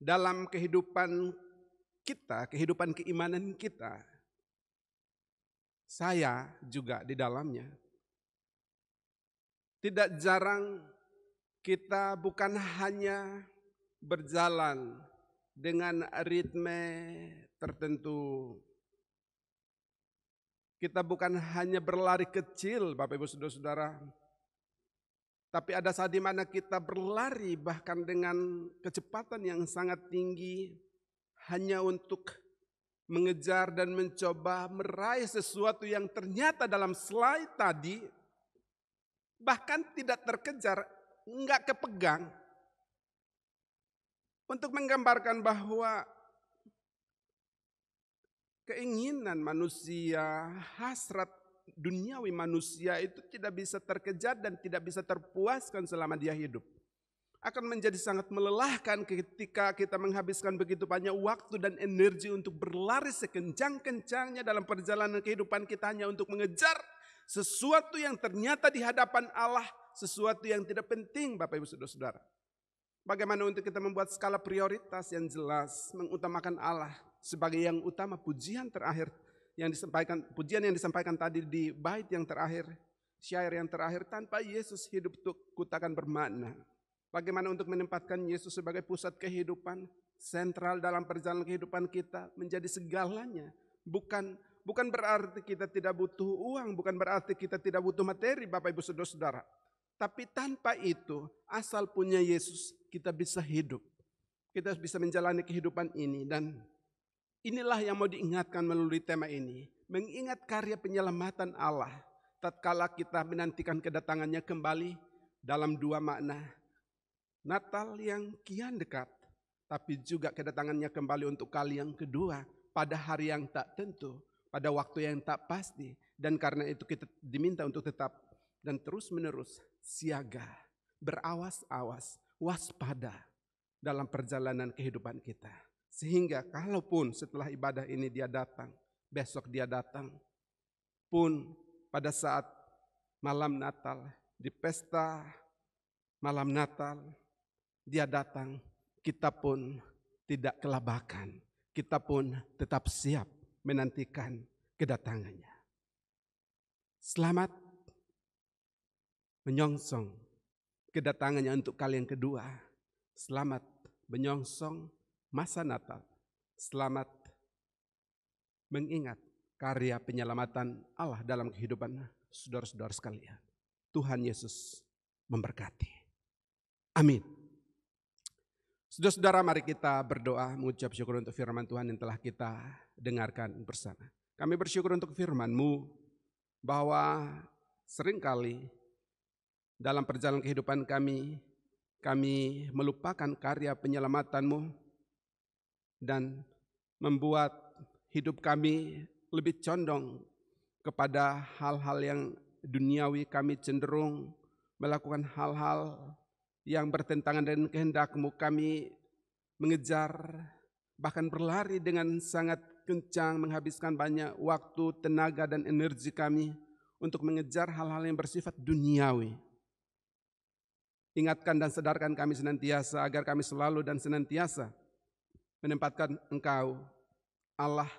dalam kehidupan kita, kehidupan keimanan kita, saya juga di dalamnya, tidak jarang kita bukan hanya berjalan dengan ritme tertentu. Kita bukan hanya berlari kecil, Bapak Ibu Saudara-saudara, tapi ada saat di mana kita berlari bahkan dengan kecepatan yang sangat tinggi hanya untuk mengejar dan mencoba meraih sesuatu yang ternyata dalam slide tadi bahkan tidak terkejar, enggak kepegang. Untuk menggambarkan bahwa keinginan manusia, hasrat duniawi manusia itu tidak bisa terkejar dan tidak bisa terpuaskan selama dia hidup. Akan menjadi sangat melelahkan ketika kita menghabiskan begitu banyak waktu dan energi untuk berlari sekencang-kencangnya dalam perjalanan kehidupan kita hanya untuk mengejar sesuatu yang ternyata di hadapan Allah, sesuatu yang tidak penting, Bapak Ibu Saudara-saudara. Bagaimana untuk kita membuat skala prioritas yang jelas, mengutamakan Allah sebagai yang utama, pujian yang disampaikan tadi di bait yang terakhir, syair yang terakhir, tanpa Yesus hidup ku takkan bermakna. Bagaimana untuk menempatkan Yesus sebagai pusat kehidupan, sentral dalam perjalanan kehidupan kita, menjadi segalanya. Bukan berarti kita tidak butuh uang, bukan berarti kita tidak butuh materi, Bapak Ibu Saudara-saudara. Tapi tanpa itu, asal punya Yesus, kita bisa hidup. Kita bisa menjalani kehidupan ini. Dan inilah yang mau diingatkan melalui tema ini. Mengingat karya penyelamatan Allah tatkala kita menantikan kedatangannya kembali dalam dua makna. Natal yang kian dekat, tapi juga kedatangannya kembali untuk kali yang kedua pada hari yang tak tentu, pada waktu yang tak pasti. Dan karena itu kita diminta untuk tetap dan terus-menerus siaga, berawas-awas, waspada dalam perjalanan kehidupan kita. Sehingga kalaupun setelah ibadah ini dia datang, besok dia datang, pun pada saat malam Natal, di pesta malam Natal, dia datang, kita pun tidak kelabakan, kita pun tetap siap menantikan kedatangannya. Selamat menyongsong kedatangannya untuk kali yang kedua. Selamat menyongsong masa Natal. Selamat mengingat karya penyelamatan Allah dalam kehidupan saudara-saudara sekalian. Tuhan Yesus memberkati. Amin. Saudara-saudara, mari kita berdoa mengucap syukur untuk firman Tuhan yang telah kita dengarkan bersama. Kami bersyukur untuk firman-Mu bahwa seringkali dalam perjalanan kehidupan kami melupakan karya penyelamatanmu dan membuat hidup kami lebih condong kepada hal-hal yang duniawi. Kami cenderung melakukan hal-hal yang bertentangan dengan kehendak-Mu. Kami mengejar, bahkan berlari dengan sangat kencang, menghabiskan banyak waktu, tenaga, dan energi kami untuk mengejar hal-hal yang bersifat duniawi. Ingatkan dan sadarkan kami senantiasa agar kami selalu dan senantiasa menempatkan Engkau, Allah,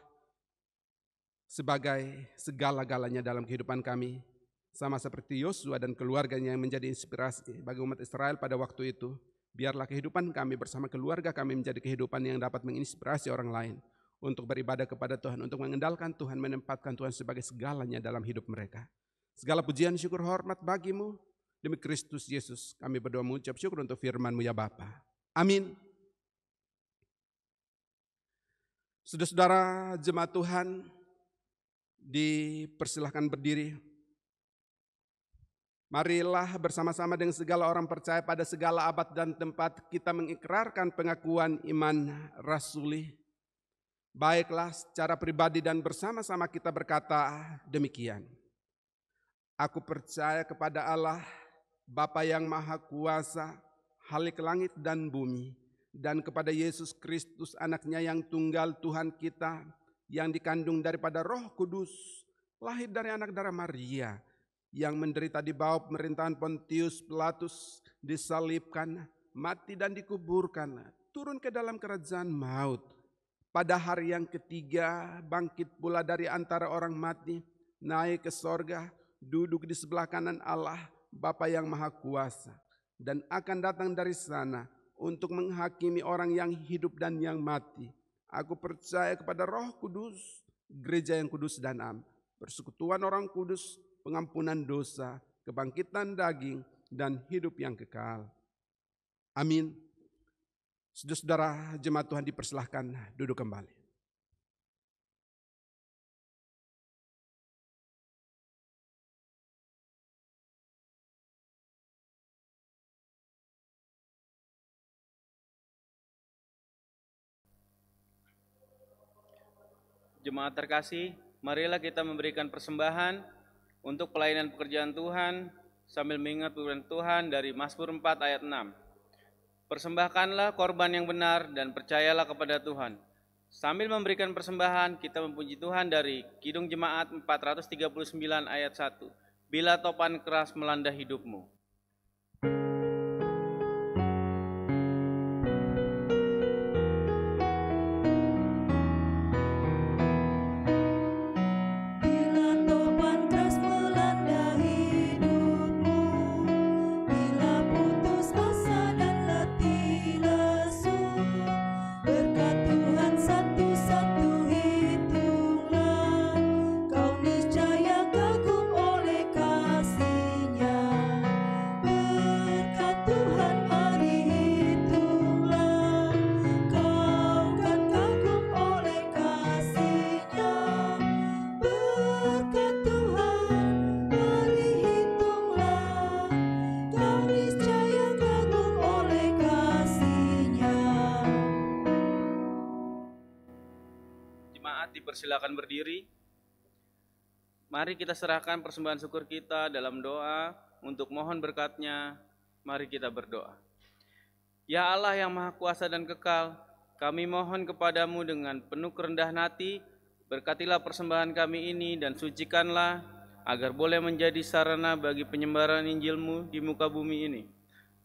sebagai segala-galanya dalam kehidupan kami. Sama seperti Yosua dan keluarganya yang menjadi inspirasi bagi umat Israel pada waktu itu. Biarlah kehidupan kami bersama keluarga kami menjadi kehidupan yang dapat menginspirasi orang lain untuk beribadah kepada Tuhan, untuk mengendalkan Tuhan, menempatkan Tuhan sebagai segalanya dalam hidup mereka. Segala pujian, syukur, hormat bagi-Mu. Demi Kristus Yesus kami berdoa mengucap syukur untuk firman-Mu ya Bapa. Amin. Saudara-saudara jemaat Tuhan, dipersilahkan berdiri. Marilah bersama-sama dengan segala orang percaya pada segala abad dan tempat kita mengikrarkan pengakuan iman rasuli. Baiklah, secara pribadi dan bersama-sama kita berkata demikian. Aku percaya kepada Allah, Bapa yang Maha Kuasa, Khalik langit dan bumi, dan kepada Yesus Kristus anaknya yang tunggal Tuhan kita, yang dikandung daripada Roh Kudus, lahir dari anak darah Maria, yang menderita di bawah pemerintahan Pontius Pilatus, disalibkan, mati dan dikuburkan, turun ke dalam kerajaan maut. Pada hari yang ketiga bangkit pula dari antara orang mati, naik ke sorga, duduk di sebelah kanan Allah, Bapa yang Maha Kuasa, dan akan datang dari sana untuk menghakimi orang yang hidup dan yang mati. Aku percaya kepada Roh Kudus, gereja yang kudus dan am, persekutuan orang kudus, pengampunan dosa, kebangkitan daging, dan hidup yang kekal. Amin. Saudara-saudara jemaat Tuhan dipersilahkan duduk kembali. Jemaat terkasih, marilah kita memberikan persembahan untuk pelayanan pekerjaan Tuhan sambil mengingat firman Tuhan dari Mazmur 4 ayat 6. Persembahkanlah korban yang benar dan percayalah kepada Tuhan. Sambil memberikan persembahan, kita memuji Tuhan dari Kidung Jemaat 439 ayat 1. Bila topan keras melanda hidupmu. Kau niscaya kagum oleh kasih-Nya. hati persilakan berdiri. Mari kita serahkan persembahan syukur kita dalam doa untuk mohon berkat-Nya. Mari kita berdoa. Ya Allah yang Maha Kuasa dan Kekal, kami mohon kepadamu dengan penuh kerendahan hati, berkatilah persembahan kami ini dan sucikanlah agar boleh menjadi sarana bagi penyebaran Injil-Mu di muka bumi ini.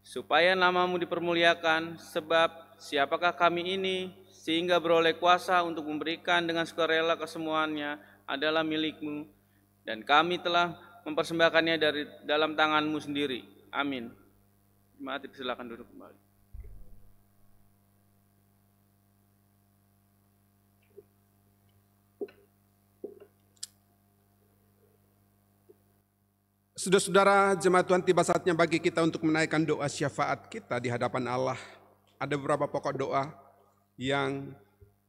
Supaya nama-Mu dipermuliakan, sebab siapakah kami ini sehingga beroleh kuasa untuk memberikan dengan sukarela kesemuanya adalah milik-Mu, dan kami telah mempersembahkannya dari dalam tangan-Mu sendiri. Amin. Jemaat silakan duduk kembali. Saudara-saudara, jemaat Tuhan, tiba saatnya bagi kita untuk menaikkan doa syafaat kita di hadapan Allah. Ada beberapa pokok doa yang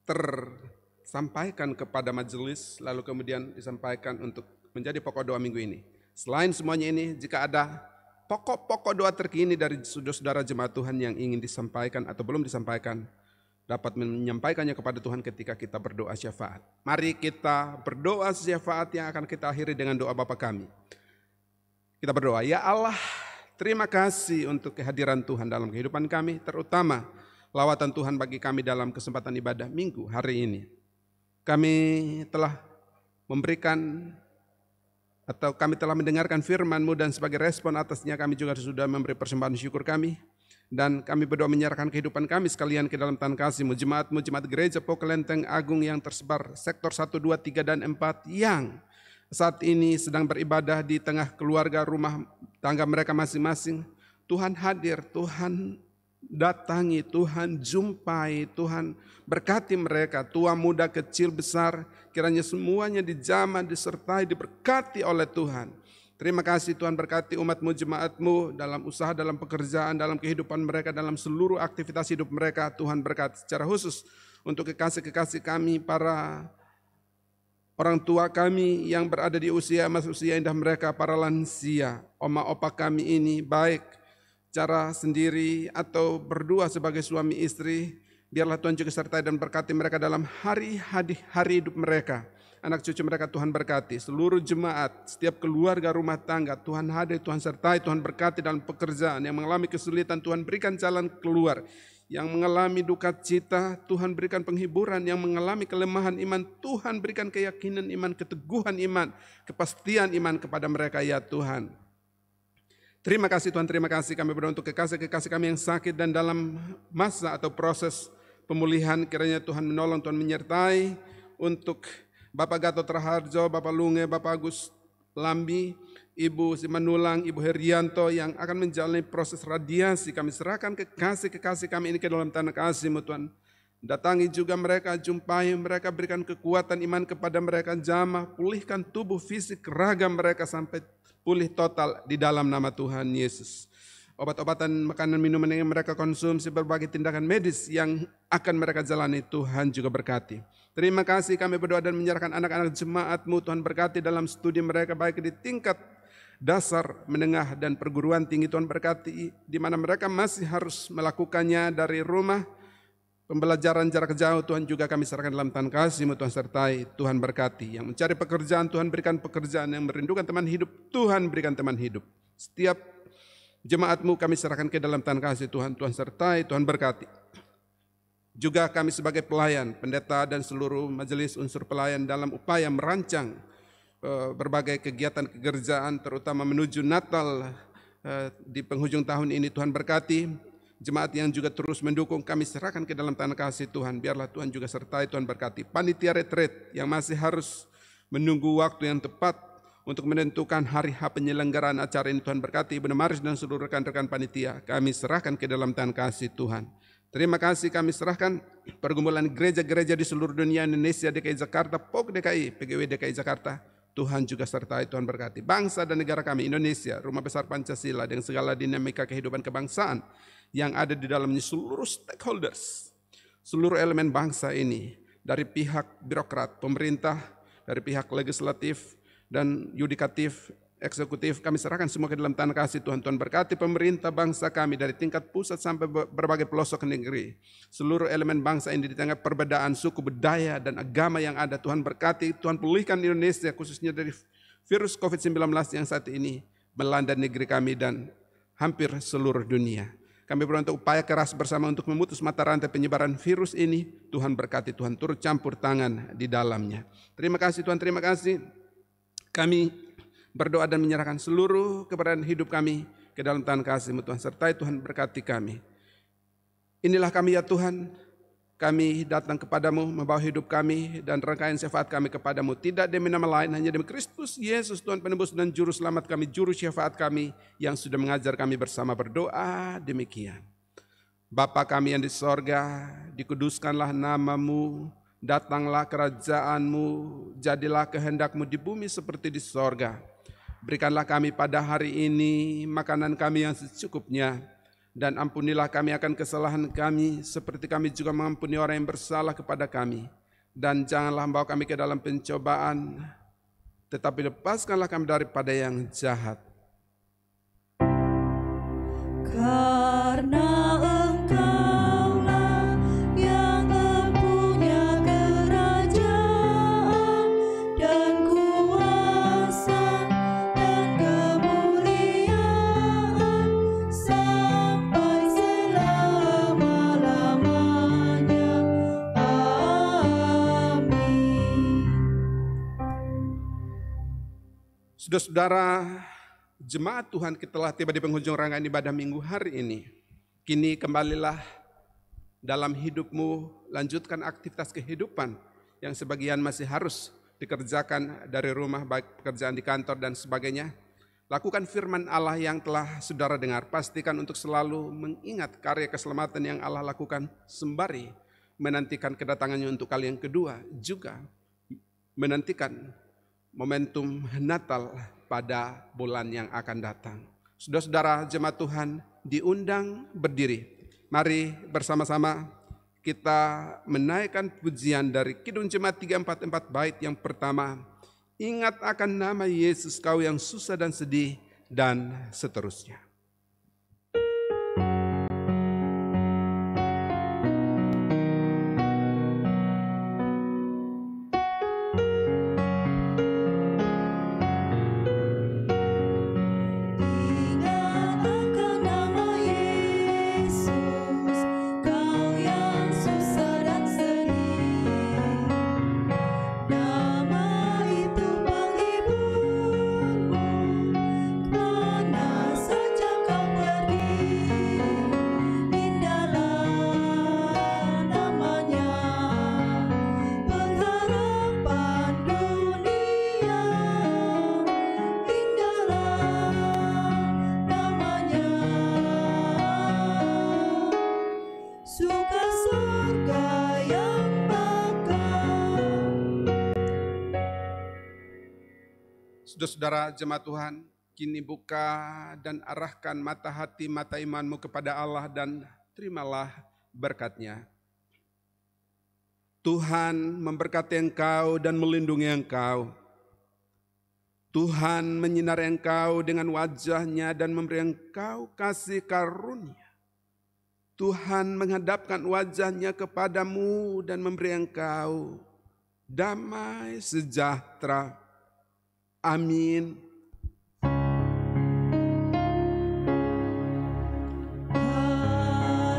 tersampaikan kepada majelis, lalu kemudian disampaikan untuk menjadi pokok doa minggu ini. Selain semuanya ini, jika ada pokok-pokok doa terkini dari saudara-saudara jemaat Tuhan yang ingin disampaikan atau belum disampaikan, dapat menyampaikannya kepada Tuhan ketika kita berdoa syafaat. Mari kita berdoa syafaat yang akan kita akhiri dengan doa Bapa kami. Kita berdoa, ya Allah, terima kasih untuk kehadiran Tuhan dalam kehidupan kami, terutama lawatan Tuhan bagi kami dalam kesempatan ibadah minggu hari ini. Kami telah memberikan atau kami telah mendengarkan firman-Mu dan sebagai respon atasnya kami juga sudah memberi persembahan syukur kami. Dan kami berdoa menyerahkan kehidupan kami sekalian ke dalam tangan kasih-Mu, jemaat-Mu, jemaat gereja Pokelenteng Agung yang tersebar sektor 1, 2, 3, dan 4 yang saat ini sedang beribadah di tengah keluarga rumah tangga mereka masing-masing. Tuhan hadir, Tuhan datangi, Tuhan jumpai, Tuhan berkati mereka, tua muda kecil besar, kiranya semuanya dijamah, disertai, diberkati oleh Tuhan. Terima kasih Tuhan, berkati umat-Mu, jemaat-Mu dalam usaha, dalam pekerjaan, dalam kehidupan mereka, dalam seluruh aktivitas hidup mereka. Tuhan berkati secara khusus untuk kekasih-kekasih kami, para orang tua kami yang berada di usia masuk usia indah mereka, para lansia, oma opa kami ini, baik cara sendiri atau berdua sebagai suami istri, biarlah Tuhan juga sertai dan berkati mereka dalam hari hidup mereka. Anak cucu mereka Tuhan berkati, seluruh jemaat, setiap keluarga rumah tangga, Tuhan hadir, Tuhan sertai, Tuhan berkati dalam pekerjaan, yang mengalami kesulitan, Tuhan berikan jalan keluar. Yang mengalami duka cita, Tuhan berikan penghiburan. Yang mengalami kelemahan iman, Tuhan berikan keyakinan iman, keteguhan iman, kepastian iman kepada mereka, ya Tuhan. Terima kasih Tuhan, terima kasih kami berdoa untuk kekasih-kekasih kami yang sakit dan dalam masa atau proses pemulihan. Kiranya Tuhan menolong, Tuhan menyertai untuk Bapak Gatot Raharjo, Bapak Lunge, Bapak Agus Lambi, Ibu Simanulang, Ibu Herianto yang akan menjalani proses radiasi. Kami serahkan kekasih-kekasih kami ini ke dalam tanah kasih-Mu Tuhan. Datangi juga mereka, jumpai mereka, berikan kekuatan iman kepada mereka, jamah, pulihkan tubuh fisik ragam mereka sampai pulih total di dalam nama Tuhan Yesus. Obat-obatan, makanan, minuman yang mereka konsumsi, berbagai tindakan medis yang akan mereka jalani, Tuhan juga berkati. Terima kasih kami berdoa dan menyerahkan anak-anak jemaat-Mu, Tuhan berkati dalam studi mereka baik di tingkat dasar, menengah, dan perguruan tinggi. Tuhan berkati di mana mereka masih harus melakukannya dari rumah, pembelajaran jarak jauh. Tuhan juga kami serahkan dalam tangan kasih-Mu, Tuhan sertai, Tuhan berkati. Yang mencari pekerjaan, Tuhan berikan pekerjaan. Yang merindukan teman hidup, Tuhan berikan teman hidup. Setiap jemaat-Mu kami serahkan ke dalam tangan kasih Tuhan, Tuhan sertai, Tuhan berkati. Juga kami sebagai pelayan, pendeta dan seluruh majelis unsur pelayan dalam upaya merancang berbagai kegiatan kegerjaan, terutama menuju Natal di penghujung tahun ini. Tuhan berkati jemaat yang juga terus mendukung, kami serahkan ke dalam tangan kasih Tuhan. Biarlah Tuhan juga sertai, Tuhan berkati. Panitia retreat yang masih harus menunggu waktu yang tepat untuk menentukan hari penyelenggaraan acara ini, Tuhan berkati. Ibu Maris dan seluruh rekan-rekan panitia, kami serahkan ke dalam tangan kasih Tuhan. Terima kasih kami serahkan pergumulan gereja-gereja di seluruh dunia, Indonesia, DKI Jakarta, POK DKI, PGW DKI Jakarta. Tuhan juga sertai, Tuhan berkati. Bangsa dan negara kami, Indonesia, rumah besar Pancasila, dengan segala dinamika kehidupan kebangsaan yang ada di dalamnya, seluruh stakeholders, seluruh elemen bangsa ini, dari pihak birokrat, pemerintah, dari pihak legislatif dan yudikatif, eksekutif, kami serahkan semua ke dalam tangan kasih Tuhan. Tuhan berkati pemerintah bangsa kami dari tingkat pusat sampai berbagai pelosok negeri. Seluruh elemen bangsa ini di tengah perbedaan suku, budaya, dan agama yang ada. Tuhan berkati, Tuhan pulihkan Indonesia khususnya dari virus COVID-19 yang saat ini melanda negeri kami dan hampir seluruh dunia. Kami berdoa untuk upaya keras bersama untuk memutus mata rantai penyebaran virus ini. Tuhan berkati, Tuhan turut campur tangan di dalamnya. Terima kasih Tuhan, terima kasih. Kami berdoa dan menyerahkan seluruh keberadaan hidup kami ke dalam tangan kasih-Mu Tuhan. Sertai Tuhan berkati kami. Inilah kami ya Tuhan, kami datang kepadamu membawa hidup kami dan rangkaian syafaat kami kepadamu. Tidak demi nama lain, hanya demi Kristus Yesus Tuhan penebus dan juru selamat kami, juru syafaat kami yang sudah mengajar kami bersama berdoa demikian. Bapa kami yang di sorga, dikuduskanlah namamu, datanglah kerajaanmu, jadilah kehendakmu di bumi seperti di sorga. Berikanlah kami pada hari ini makanan kami yang secukupnya, dan ampunilah kami akan kesalahan kami, seperti kami juga mengampuni orang yang bersalah kepada kami. Dan janganlah membawa kami ke dalam pencobaan, tetapi lepaskanlah kami daripada yang jahat. Karena Engkaulah yang mempunyai kerajaan dan kuasa dan kemuliaan sampai selama-lamanya. Amin. Saudara-saudara, jemaat Tuhan, kita telah tiba di penghujung rangkaian ibadah minggu hari ini. Kini kembalilah dalam hidupmu, lanjutkan aktivitas kehidupan yang sebagian masih harus dikerjakan dari rumah, baik pekerjaan di kantor dan sebagainya. Lakukan firman Allah yang telah saudara dengar. Pastikan untuk selalu mengingat karya keselamatan yang Allah lakukan sembari menantikan kedatangannya untuk kali yang kedua, juga menantikan momentum Natal pada bulan yang akan datang. Saudara-saudara jemaat Tuhan diundang berdiri. Mari bersama-sama kita menaikkan pujian dari Kidung Jemaat 344 bait yang pertama. Ingat akan nama Yesus kau yang susah dan sedih, dan seterusnya. Ingat akan nama Yesus, kau yang susah dan sedih. Nama itu penghiburmu, kemana saja kau pergi. Indahlah namanya, pengharapan dunia. Indahlah namanya, suka surga yang bakal. Saudara-saudara jemaat Tuhan, kini buka dan arahkan mata hati, mata imanmu kepada Allah dan terimalah berkat-Nya. Tuhan memberkati engkau dan melindungi engkau. Tuhan menyinari engkau dengan wajah-Nya dan memberi engkau kasih karunia. Tuhan menghadapkan wajah-Nya kepadamu dan memberi engkau damai sejahtera. Amin.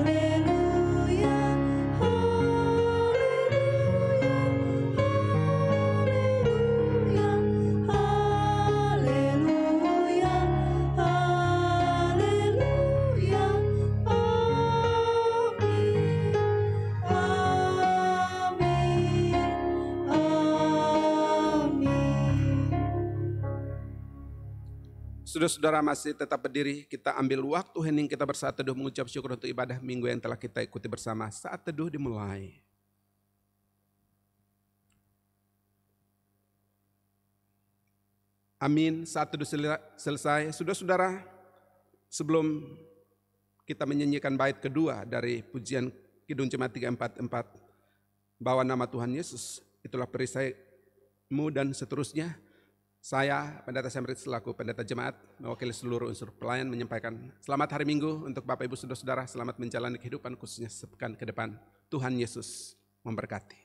Haleluya, haleluya, haleluya, haleluya, haleluya. Amin, amin, amin. Saudara-saudara masih tetap berdiri, kita ambil waktu hening kita bersatu teduh mengucap syukur untuk ibadah minggu yang telah kita ikuti bersama. Saat teduh dimulai. Amin, saat teduh selesai. Saudara-saudara, sebelum kita menyanyikan bait kedua dari pujian Kidung Jemaat 344, bawa nama Tuhan Yesus, itulah perisaimu dan seterusnya. Saya, Pendeta Semrit selaku Pendeta Jemaat, mewakili seluruh unsur pelayan menyampaikan selamat hari Minggu untuk Bapak Ibu Saudara-saudara, selamat menjalani kehidupan khususnya sepekan ke depan. Tuhan Yesus memberkati.